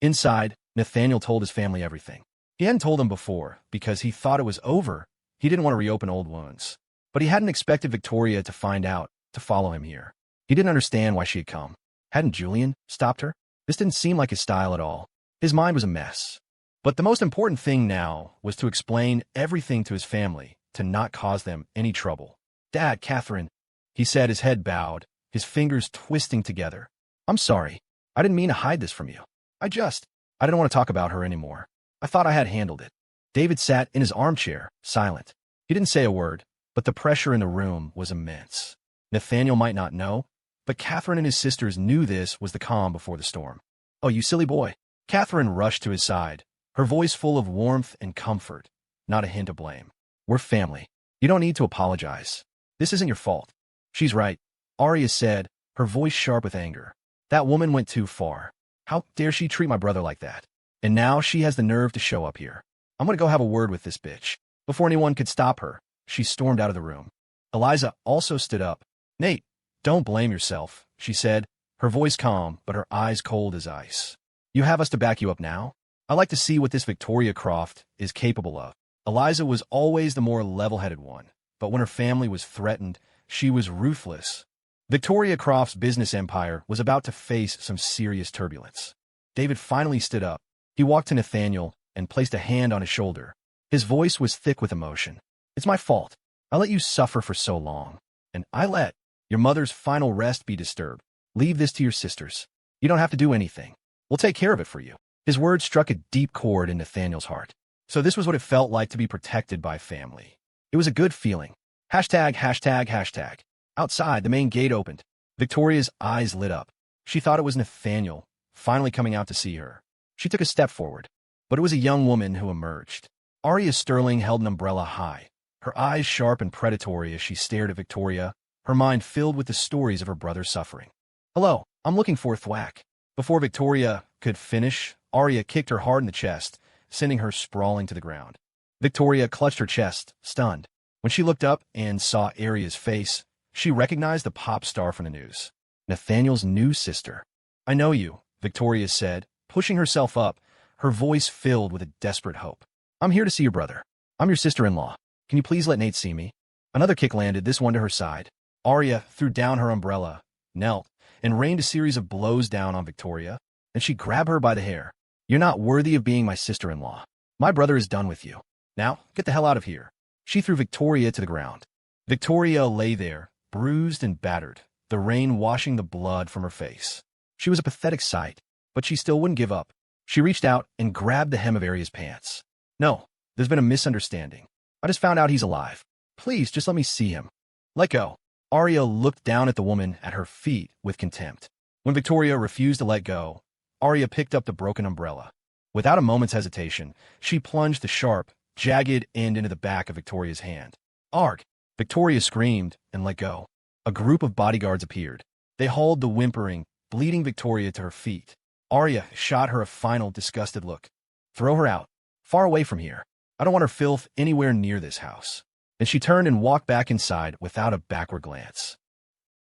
Inside, Nathaniel told his family everything. He hadn't told them before because he thought it was over. He didn't want to reopen old wounds. But he hadn't expected Victoria to find out, to follow him here. He didn't understand why she had come. Hadn't Julian stopped her? This didn't seem like his style at all. His mind was a mess. But the most important thing now was to explain everything to his family, to not cause them any trouble. "Dad, Catherine," he said, his head bowed, his fingers twisting together. "I'm sorry. I didn't mean to hide this from you. I didn't want to talk about her anymore. I thought I had handled it." David sat in his armchair, silent. He didn't say a word, but the pressure in the room was immense. Nathaniel might not know, but Catherine and his sisters knew this was the calm before the storm. "Oh, you silly boy." Catherine rushed to his side, her voice full of warmth and comfort, not a hint of blame. "We're family. You don't need to apologize. This isn't your fault." "She's right," Arya said, her voice sharp with anger. "That woman went too far. How dare she treat my brother like that? And now she has the nerve to show up here. I'm going to go have a word with this bitch." Before anyone could stop her, she stormed out of the room. Eliza also stood up. "Nate, don't blame yourself," she said, her voice calm but her eyes cold as ice. "You have us to back you up now? I like to see what this Victoria Croft is capable of." Eliza was always the more level-headed one, but when her family was threatened, she was ruthless. Victoria Croft's business empire was about to face some serious turbulence. David finally stood up. He walked to Nathaniel and placed a hand on his shoulder. His voice was thick with emotion. "It's my fault. I let you suffer for so long. And I let your mother's final rest be disturbed. Leave this to your sisters. You don't have to do anything. We'll take care of it for you." His words struck a deep chord in Nathaniel's heart. So this was what it felt like to be protected by family. It was a good feeling. Hashtag, hashtag, hashtag. Outside, the main gate opened. Victoria's eyes lit up. She thought it was Nathaniel, finally coming out to see her. She took a step forward, but it was a young woman who emerged. Arya Sterling held an umbrella high, her eyes sharp and predatory as she stared at Victoria, her mind filled with the stories of her brother's suffering. "Hello, I'm looking for Thwack." Before Victoria could finish, Arya kicked her hard in the chest, sending her sprawling to the ground. Victoria clutched her chest, stunned. When she looked up and saw Arya's face, she recognized the pop star from the news. Nathaniel's new sister. "I know you," Victoria said, pushing herself up, her voice filled with a desperate hope. "I'm here to see your brother. I'm your sister-in-law. Can you please let Nate see me?" Another kick landed, this one to her side. Arya threw down her umbrella, knelt, and rained a series of blows down on Victoria. Then she grabbed her by the hair. "You're not worthy of being my sister-in-law. My brother is done with you. Now, get the hell out of here." She threw Victoria to the ground. Victoria lay there, bruised and battered, the rain washing the blood from her face. She was a pathetic sight, but she still wouldn't give up. She reached out and grabbed the hem of Arya's pants. "No, there's been a misunderstanding. I just found out he's alive. Please, just let me see him." "Let go." Arya looked down at the woman at her feet with contempt. When Victoria refused to let go, Arya picked up the broken umbrella. Without a moment's hesitation, she plunged the sharp, jagged end into the back of Victoria's hand. "Arg!" Victoria screamed and let go. A group of bodyguards appeared. They hauled the whimpering, bleeding Victoria to her feet. Arya shot her a final disgusted look. "Throw her out. Far away from here. I don't want her filth anywhere near this house." and she turned and walked back inside without a backward glance.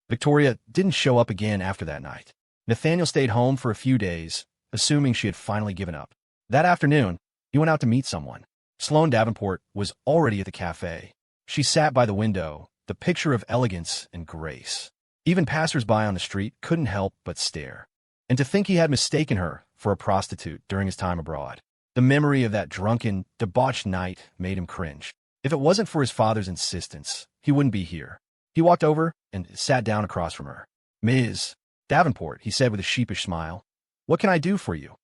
Victoria didn't show up again after that night. Nathaniel stayed home for a few days, assuming she had finally given up. That afternoon, he went out to meet someone. Sloane Davenport was already at the cafe. She sat by the window, the picture of elegance and grace. Even passers-by on the street couldn't help but stare. And to think he had mistaken her for a prostitute during his time abroad. The memory of that drunken, debauched night made him cringe. If it wasn't for his father's insistence, he wouldn't be here. He walked over and sat down across from her. "Ms. Davenport," he said with a sheepish smile. "What can I do for you?"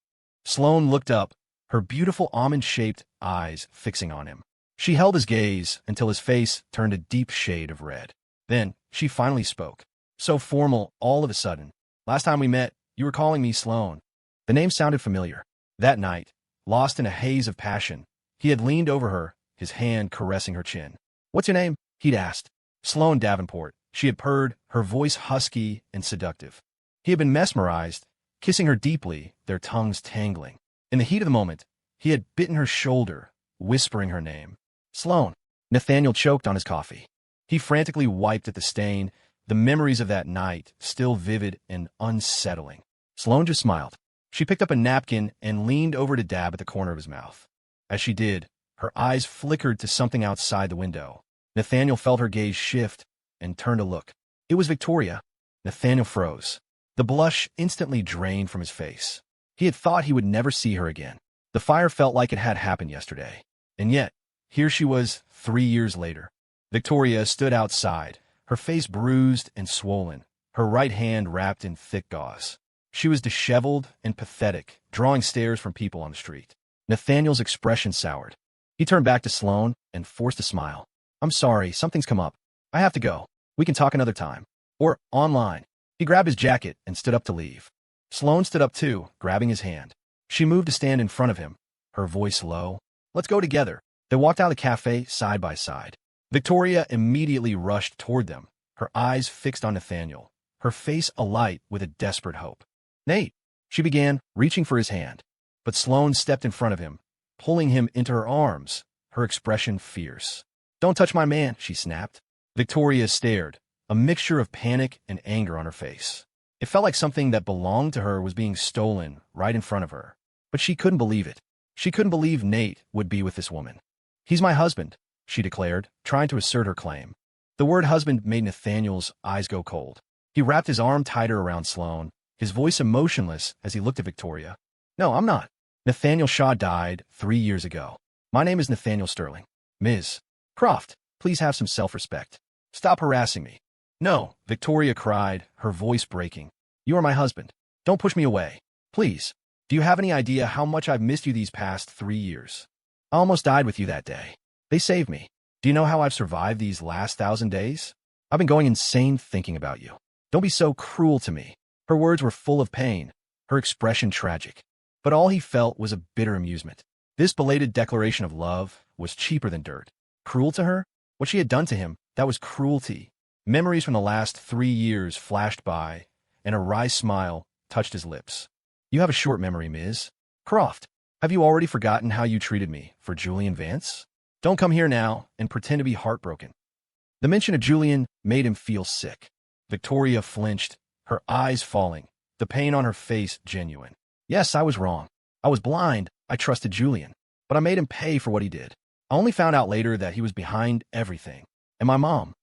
Sloane looked up, her beautiful almond-shaped eyes fixing on him. She held his gaze until his face turned a deep shade of red. Then she finally spoke. So formal all of a sudden. "Last time we met, you were calling me Sloane." The name sounded familiar. That night, lost in a haze of passion, he had leaned over her, his hand caressing her chin. "What's your name?" he'd asked. "Sloane Davenport," she had purred, her voice husky and seductive. He had been mesmerized, kissing her deeply, their tongues tangling. In the heat of the moment, he had bitten her shoulder, whispering her name. "Sloane." Nathaniel choked on his coffee. He frantically wiped at the stain, the memories of that night still vivid and unsettling. Sloane just smiled. She picked up a napkin and leaned over to dab at the corner of his mouth. As she did, her eyes flickered to something outside the window. Nathaniel felt her gaze shift and turned to look. It was Victoria. Nathaniel froze. The blush instantly drained from his face. He had thought he would never see her again. The fire felt like it had happened yesterday. And yet, here she was 3 years later. Victoria stood outside, her face bruised and swollen, her right hand wrapped in thick gauze. She was disheveled and pathetic, drawing stares from people on the street. Nathaniel's expression soured. He turned back to Sloane and forced a smile. "I'm sorry, something's come up. I have to go. We can talk another time. Or online." He grabbed his jacket and stood up to leave. Sloane stood up too, grabbing his hand. She moved to stand in front of him, her voice low. "Let's go together." They walked out of the cafe side by side. Victoria immediately rushed toward them, her eyes fixed on Nathaniel, her face alight with a desperate hope. "Nate," she began, reaching for his hand. But Sloane stepped in front of him, pulling him into her arms, her expression fierce. "Don't touch my man," she snapped. Victoria stared, a mixture of panic and anger on her face. It felt like something that belonged to her was being stolen right in front of her. But she couldn't believe it. She couldn't believe Nate would be with this woman. "He's my husband," she declared, trying to assert her claim. The word husband made Nathaniel's eyes go cold. He wrapped his arm tighter around Sloane, his voice emotionless as he looked at Victoria. "No, I'm not. Nathaniel Shaw died 3 years ago. My name is Nathaniel Sterling. Ms. Croft, please have some self-respect. Stop harassing me." "No," Victoria cried, her voice breaking. "You are my husband. Don't push me away. Please. Do you have any idea how much I've missed you these past 3 years? I almost died with you that day. They saved me. Do you know how I've survived these last 1,000 days? I've been going insane thinking about you. Don't be so cruel to me." Her words were full of pain, her expression tragic. But all he felt was a bitter amusement. This belated declaration of love was cheaper than dirt. Cruel to her? What she had done to him, that was cruelty. Memories from the last 3 years flashed by, and a wry smile touched his lips. "You have a short memory, Ms. Croft. Have you already forgotten how you treated me for Julian Vance? Don't come here now and pretend to be heartbroken." The mention of Julian made him feel sick. Victoria flinched, her eyes falling, the pain on her face genuine. "Yes, I was wrong. I was blind. I trusted Julian. But I made him pay for what he did. I only found out later that he was behind everything. And my mom.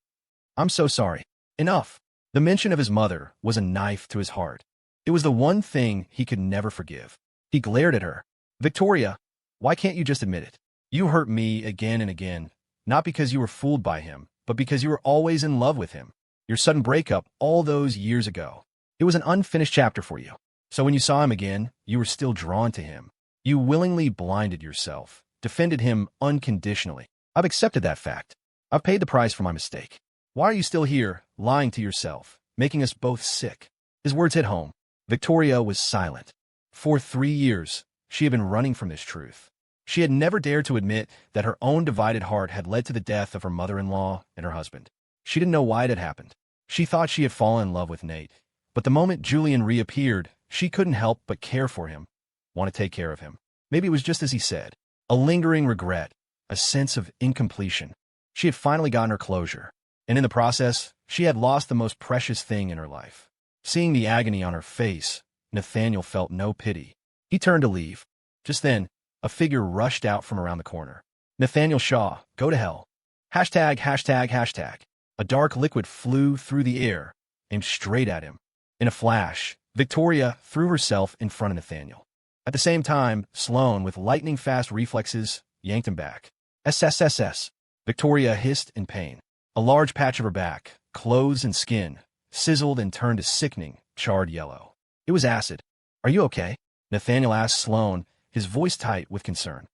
I'm so sorry. Enough." The mention of his mother was a knife to his heart. It was the one thing he could never forgive. He glared at her. "Victoria, why can't you just admit it? You hurt me again and again, not because you were fooled by him, but because you were always in love with him. Your sudden breakup all those years ago. It was an unfinished chapter for you. So when you saw him again, you were still drawn to him. You willingly blinded yourself, defended him unconditionally. I've accepted that fact. I've paid the price for my mistake. Why are you still here, lying to yourself, making us both sick?" His words hit home. Victoria was silent. For 3 years, she had been running from this truth. She had never dared to admit that her own divided heart had led to the death of her mother-in-law and her husband. She didn't know why it had happened. She thought she had fallen in love with Nate. But the moment Julian reappeared, she couldn't help but care for him, want to take care of him. Maybe it was just as he said, a lingering regret, a sense of incompletion. She had finally gotten her closure, and in the process, she had lost the most precious thing in her life. Seeing the agony on her face, Nathaniel felt no pity. He turned to leave. Just then, a figure rushed out from around the corner. Nathaniel Shaw, go to hell. Hashtag, hashtag, hashtag. A dark liquid flew through the air, aimed straight at him. In a flash, Victoria threw herself in front of Nathaniel. At the same time, Sloane, with lightning-fast reflexes, yanked him back. SSSS. Victoria hissed in pain. A large patch of her back, clothes and skin, sizzled and turned a sickening, charred yellow. It was acid. Are you okay? Nathaniel asked Sloane, his voice tight with concern.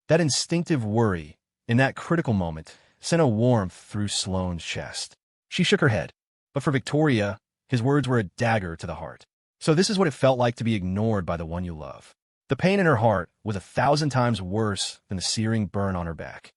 That instinctive worry, in that critical moment, sent a warmth through Sloane's chest. She shook her head. But for Victoria, his words were a dagger to the heart. So this is what it felt like to be ignored by the one you love. The pain in her heart was 1,000 times worse than the searing burn on her back.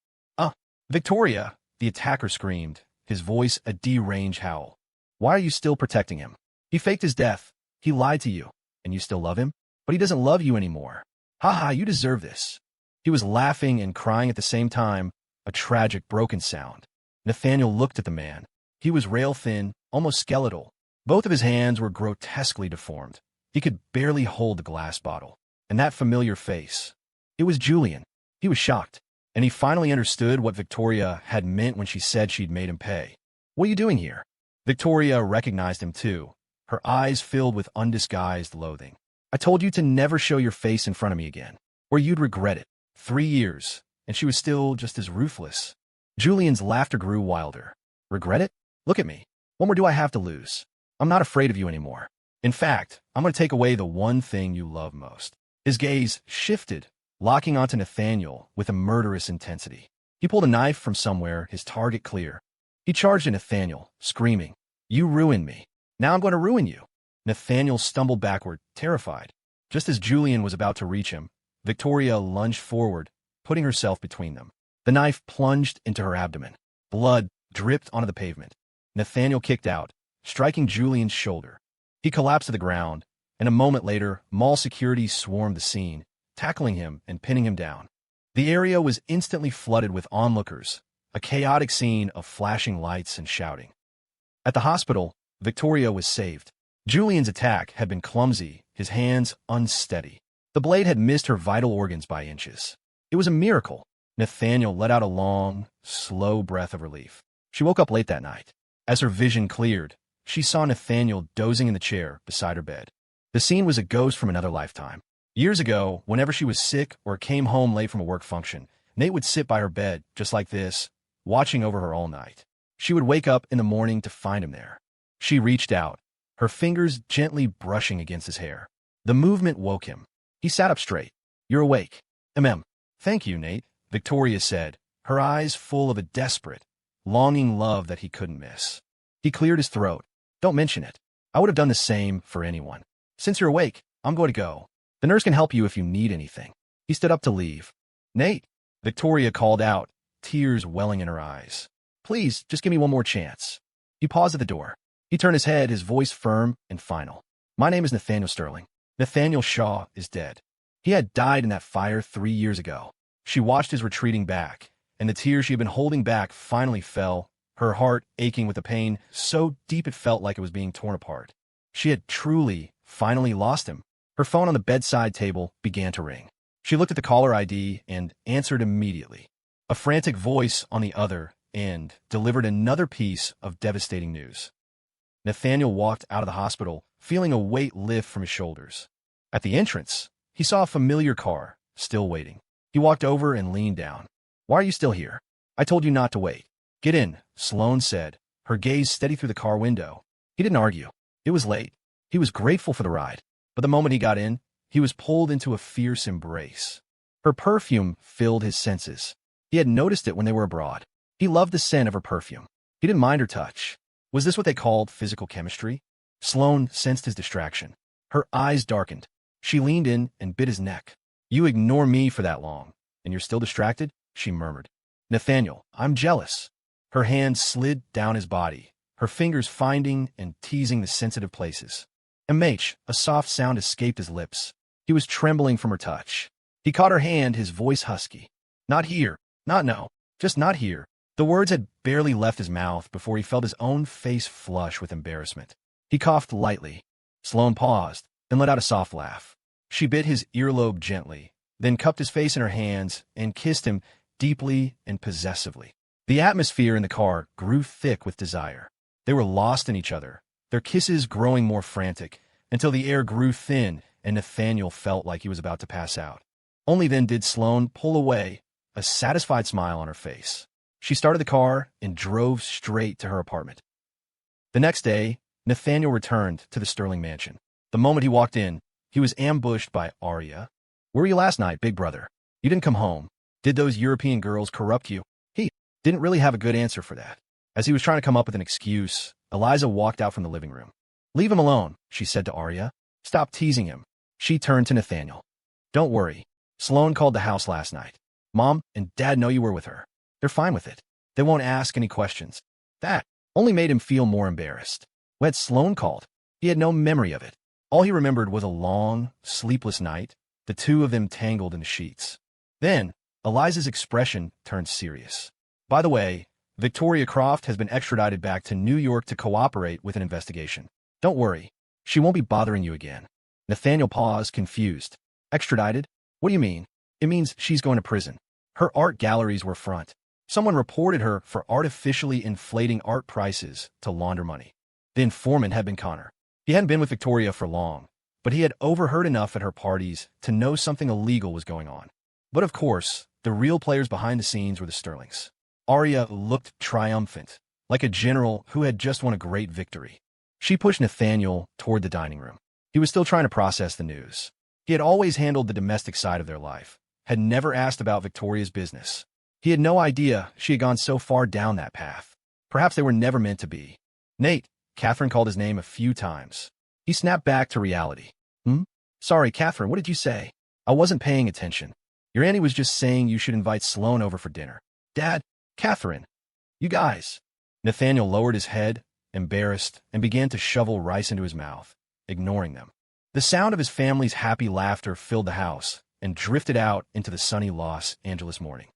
Victoria, the attacker screamed, his voice a deranged howl. Why are you still protecting him? He faked his death. He lied to you. And you still love him? But he doesn't love you anymore. Ha, you deserve this. He was laughing and crying at the same time, a tragic, broken sound. Nathaniel looked at the man. He was rail-thin, almost skeletal. Both of his hands were grotesquely deformed. He could barely hold the glass bottle. And that familiar face. It was Julian. He was shocked. And he finally understood what Victoria had meant when she said she'd made him pay. What are you doing here? Victoria recognized him too, her eyes filled with undisguised loathing. I told you to never show your face in front of me again, or you'd regret it. 3 years, and she was still just as ruthless. Julian's laughter grew wilder. Regret it? Look at me. What more do I have to lose? I'm not afraid of you anymore. In fact, I'm going to take away the one thing you love most. His gaze shifted, locking onto Nathaniel with a murderous intensity. He pulled a knife from somewhere, his target clear. He charged at Nathaniel, screaming, You ruined me. Now I'm going to ruin you. Nathaniel stumbled backward, terrified. Just as Julian was about to reach him, Victoria lunged forward, putting herself between them. The knife plunged into her abdomen. Blood dripped onto the pavement. Nathaniel kicked out, striking Julian's shoulder. He collapsed to the ground, and a moment later, mall security swarmed the scene, tackling him and pinning him down. The area was instantly flooded with onlookers, a chaotic scene of flashing lights and shouting. At the hospital, Victoria was saved. Julian's attack had been clumsy, his hands unsteady. The blade had missed her vital organs by inches. It was a miracle. Nathaniel let out a long, slow breath of relief. She woke up late that night. As her vision cleared, she saw Nathaniel dozing in the chair beside her bed. The scene was a ghost from another lifetime. Years ago, whenever she was sick or came home late from a work function, Nate would sit by her bed, just like this, watching over her all night. She would wake up in the morning to find him there. She reached out, her fingers gently brushing against his hair. The movement woke him. He sat up straight. You're awake. Thank you, Nate, Victoria said, her eyes full of a desperate, longing love that he couldn't miss. He cleared his throat. Don't mention it. I would have done the same for anyone. Since you're awake, I'm going to go. The nurse can help you if you need anything. He stood up to leave. Nate, Victoria called out, tears welling in her eyes. Please, just give me one more chance. He paused at the door. He turned his head, his voice firm and final. My name is Nathaniel Sterling. Nathaniel Shaw is dead. He had died in that fire 3 years ago. She watched his retreating back, and the tears she had been holding back finally fell, her heart aching with the pain so deep it felt like it was being torn apart. She had truly, finally lost him. Her phone on the bedside table began to ring. She looked at the caller ID and answered immediately. A frantic voice on the other end delivered another piece of devastating news. Nathaniel walked out of the hospital, feeling a weight lift from his shoulders. At the entrance, he saw a familiar car, still waiting. He walked over and leaned down. Why are you still here? I told you not to wait. Get in, Sloane said, her gaze steady through the car window. He didn't argue. It was late. He was grateful for the ride. But the moment he got in, he was pulled into a fierce embrace. Her perfume filled his senses. He had noticed it when they were abroad. He loved the scent of her perfume. He didn't mind her touch. Was this what they called physical chemistry? Sloane sensed his distraction. Her eyes darkened. She leaned in and bit his neck. You ignore me for that long, and you're still distracted? She murmured. Nathaniel, I'm jealous. Her hands slid down his body, her fingers finding and teasing the sensitive places. MH, a soft sound escaped his lips. He was trembling from her touch. He caught her hand, his voice husky. Not here. Not no. Just not here. The words had barely left his mouth before he felt his own face flush with embarrassment. He coughed lightly. Sloane paused, then let out a soft laugh. She bit his earlobe gently, then cupped his face in her hands and kissed him deeply and possessively. The atmosphere in the car grew thick with desire. They were lost in each other, their kisses growing more frantic, until the air grew thin and Nathaniel felt like he was about to pass out. Only then did Sloane pull away, a satisfied smile on her face. She started the car and drove straight to her apartment. The next day, Nathaniel returned to the Sterling mansion. The moment he walked in, he was ambushed by Arya. "Where were you last night, big brother? You didn't come home. Did those European girls corrupt you?" He didn't really have a good answer for that. As he was trying to come up with an excuse, Eliza walked out from the living room. "Leave him alone," she said to Arya. "Stop teasing him." She turned to Nathaniel. "Don't worry. Sloane called the house last night. Mom and Dad know you were with her. They're fine with it. They won't ask any questions." That only made him feel more embarrassed. When Sloane called, he had no memory of it. All he remembered was a long, sleepless night, the two of them tangled in the sheets. Then, Eliza's expression turned serious. "By the way, Victoria Croft has been extradited back to New York to cooperate with an investigation. Don't worry, she won't be bothering you again." Nathaniel paused, confused. "Extradited? What do you mean?" "It means she's going to prison. Her art galleries were front. Someone reported her for artificially inflating art prices to launder money. The informant had been Connor. He hadn't been with Victoria for long, but he had overheard enough at her parties to know something illegal was going on. But of course, the real players behind the scenes were the Sterlings." Arya looked triumphant, like a general who had just won a great victory. She pushed Nathaniel toward the dining room. He was still trying to process the news. He had always handled the domestic side of their life, had never asked about Victoria's business. He had no idea she had gone so far down that path. Perhaps they were never meant to be. "Nate," Catherine called his name a few times. He snapped back to reality. Sorry, Catherine, what did you say?" "I wasn't paying attention. Your auntie was just saying you should invite Sloane over for dinner." "Dad, Catherine, you guys." Nathaniel lowered his head, embarrassed, and began to shovel rice into his mouth, ignoring them. The sound of his family's happy laughter filled the house and drifted out into the sunny Los Angeles morning.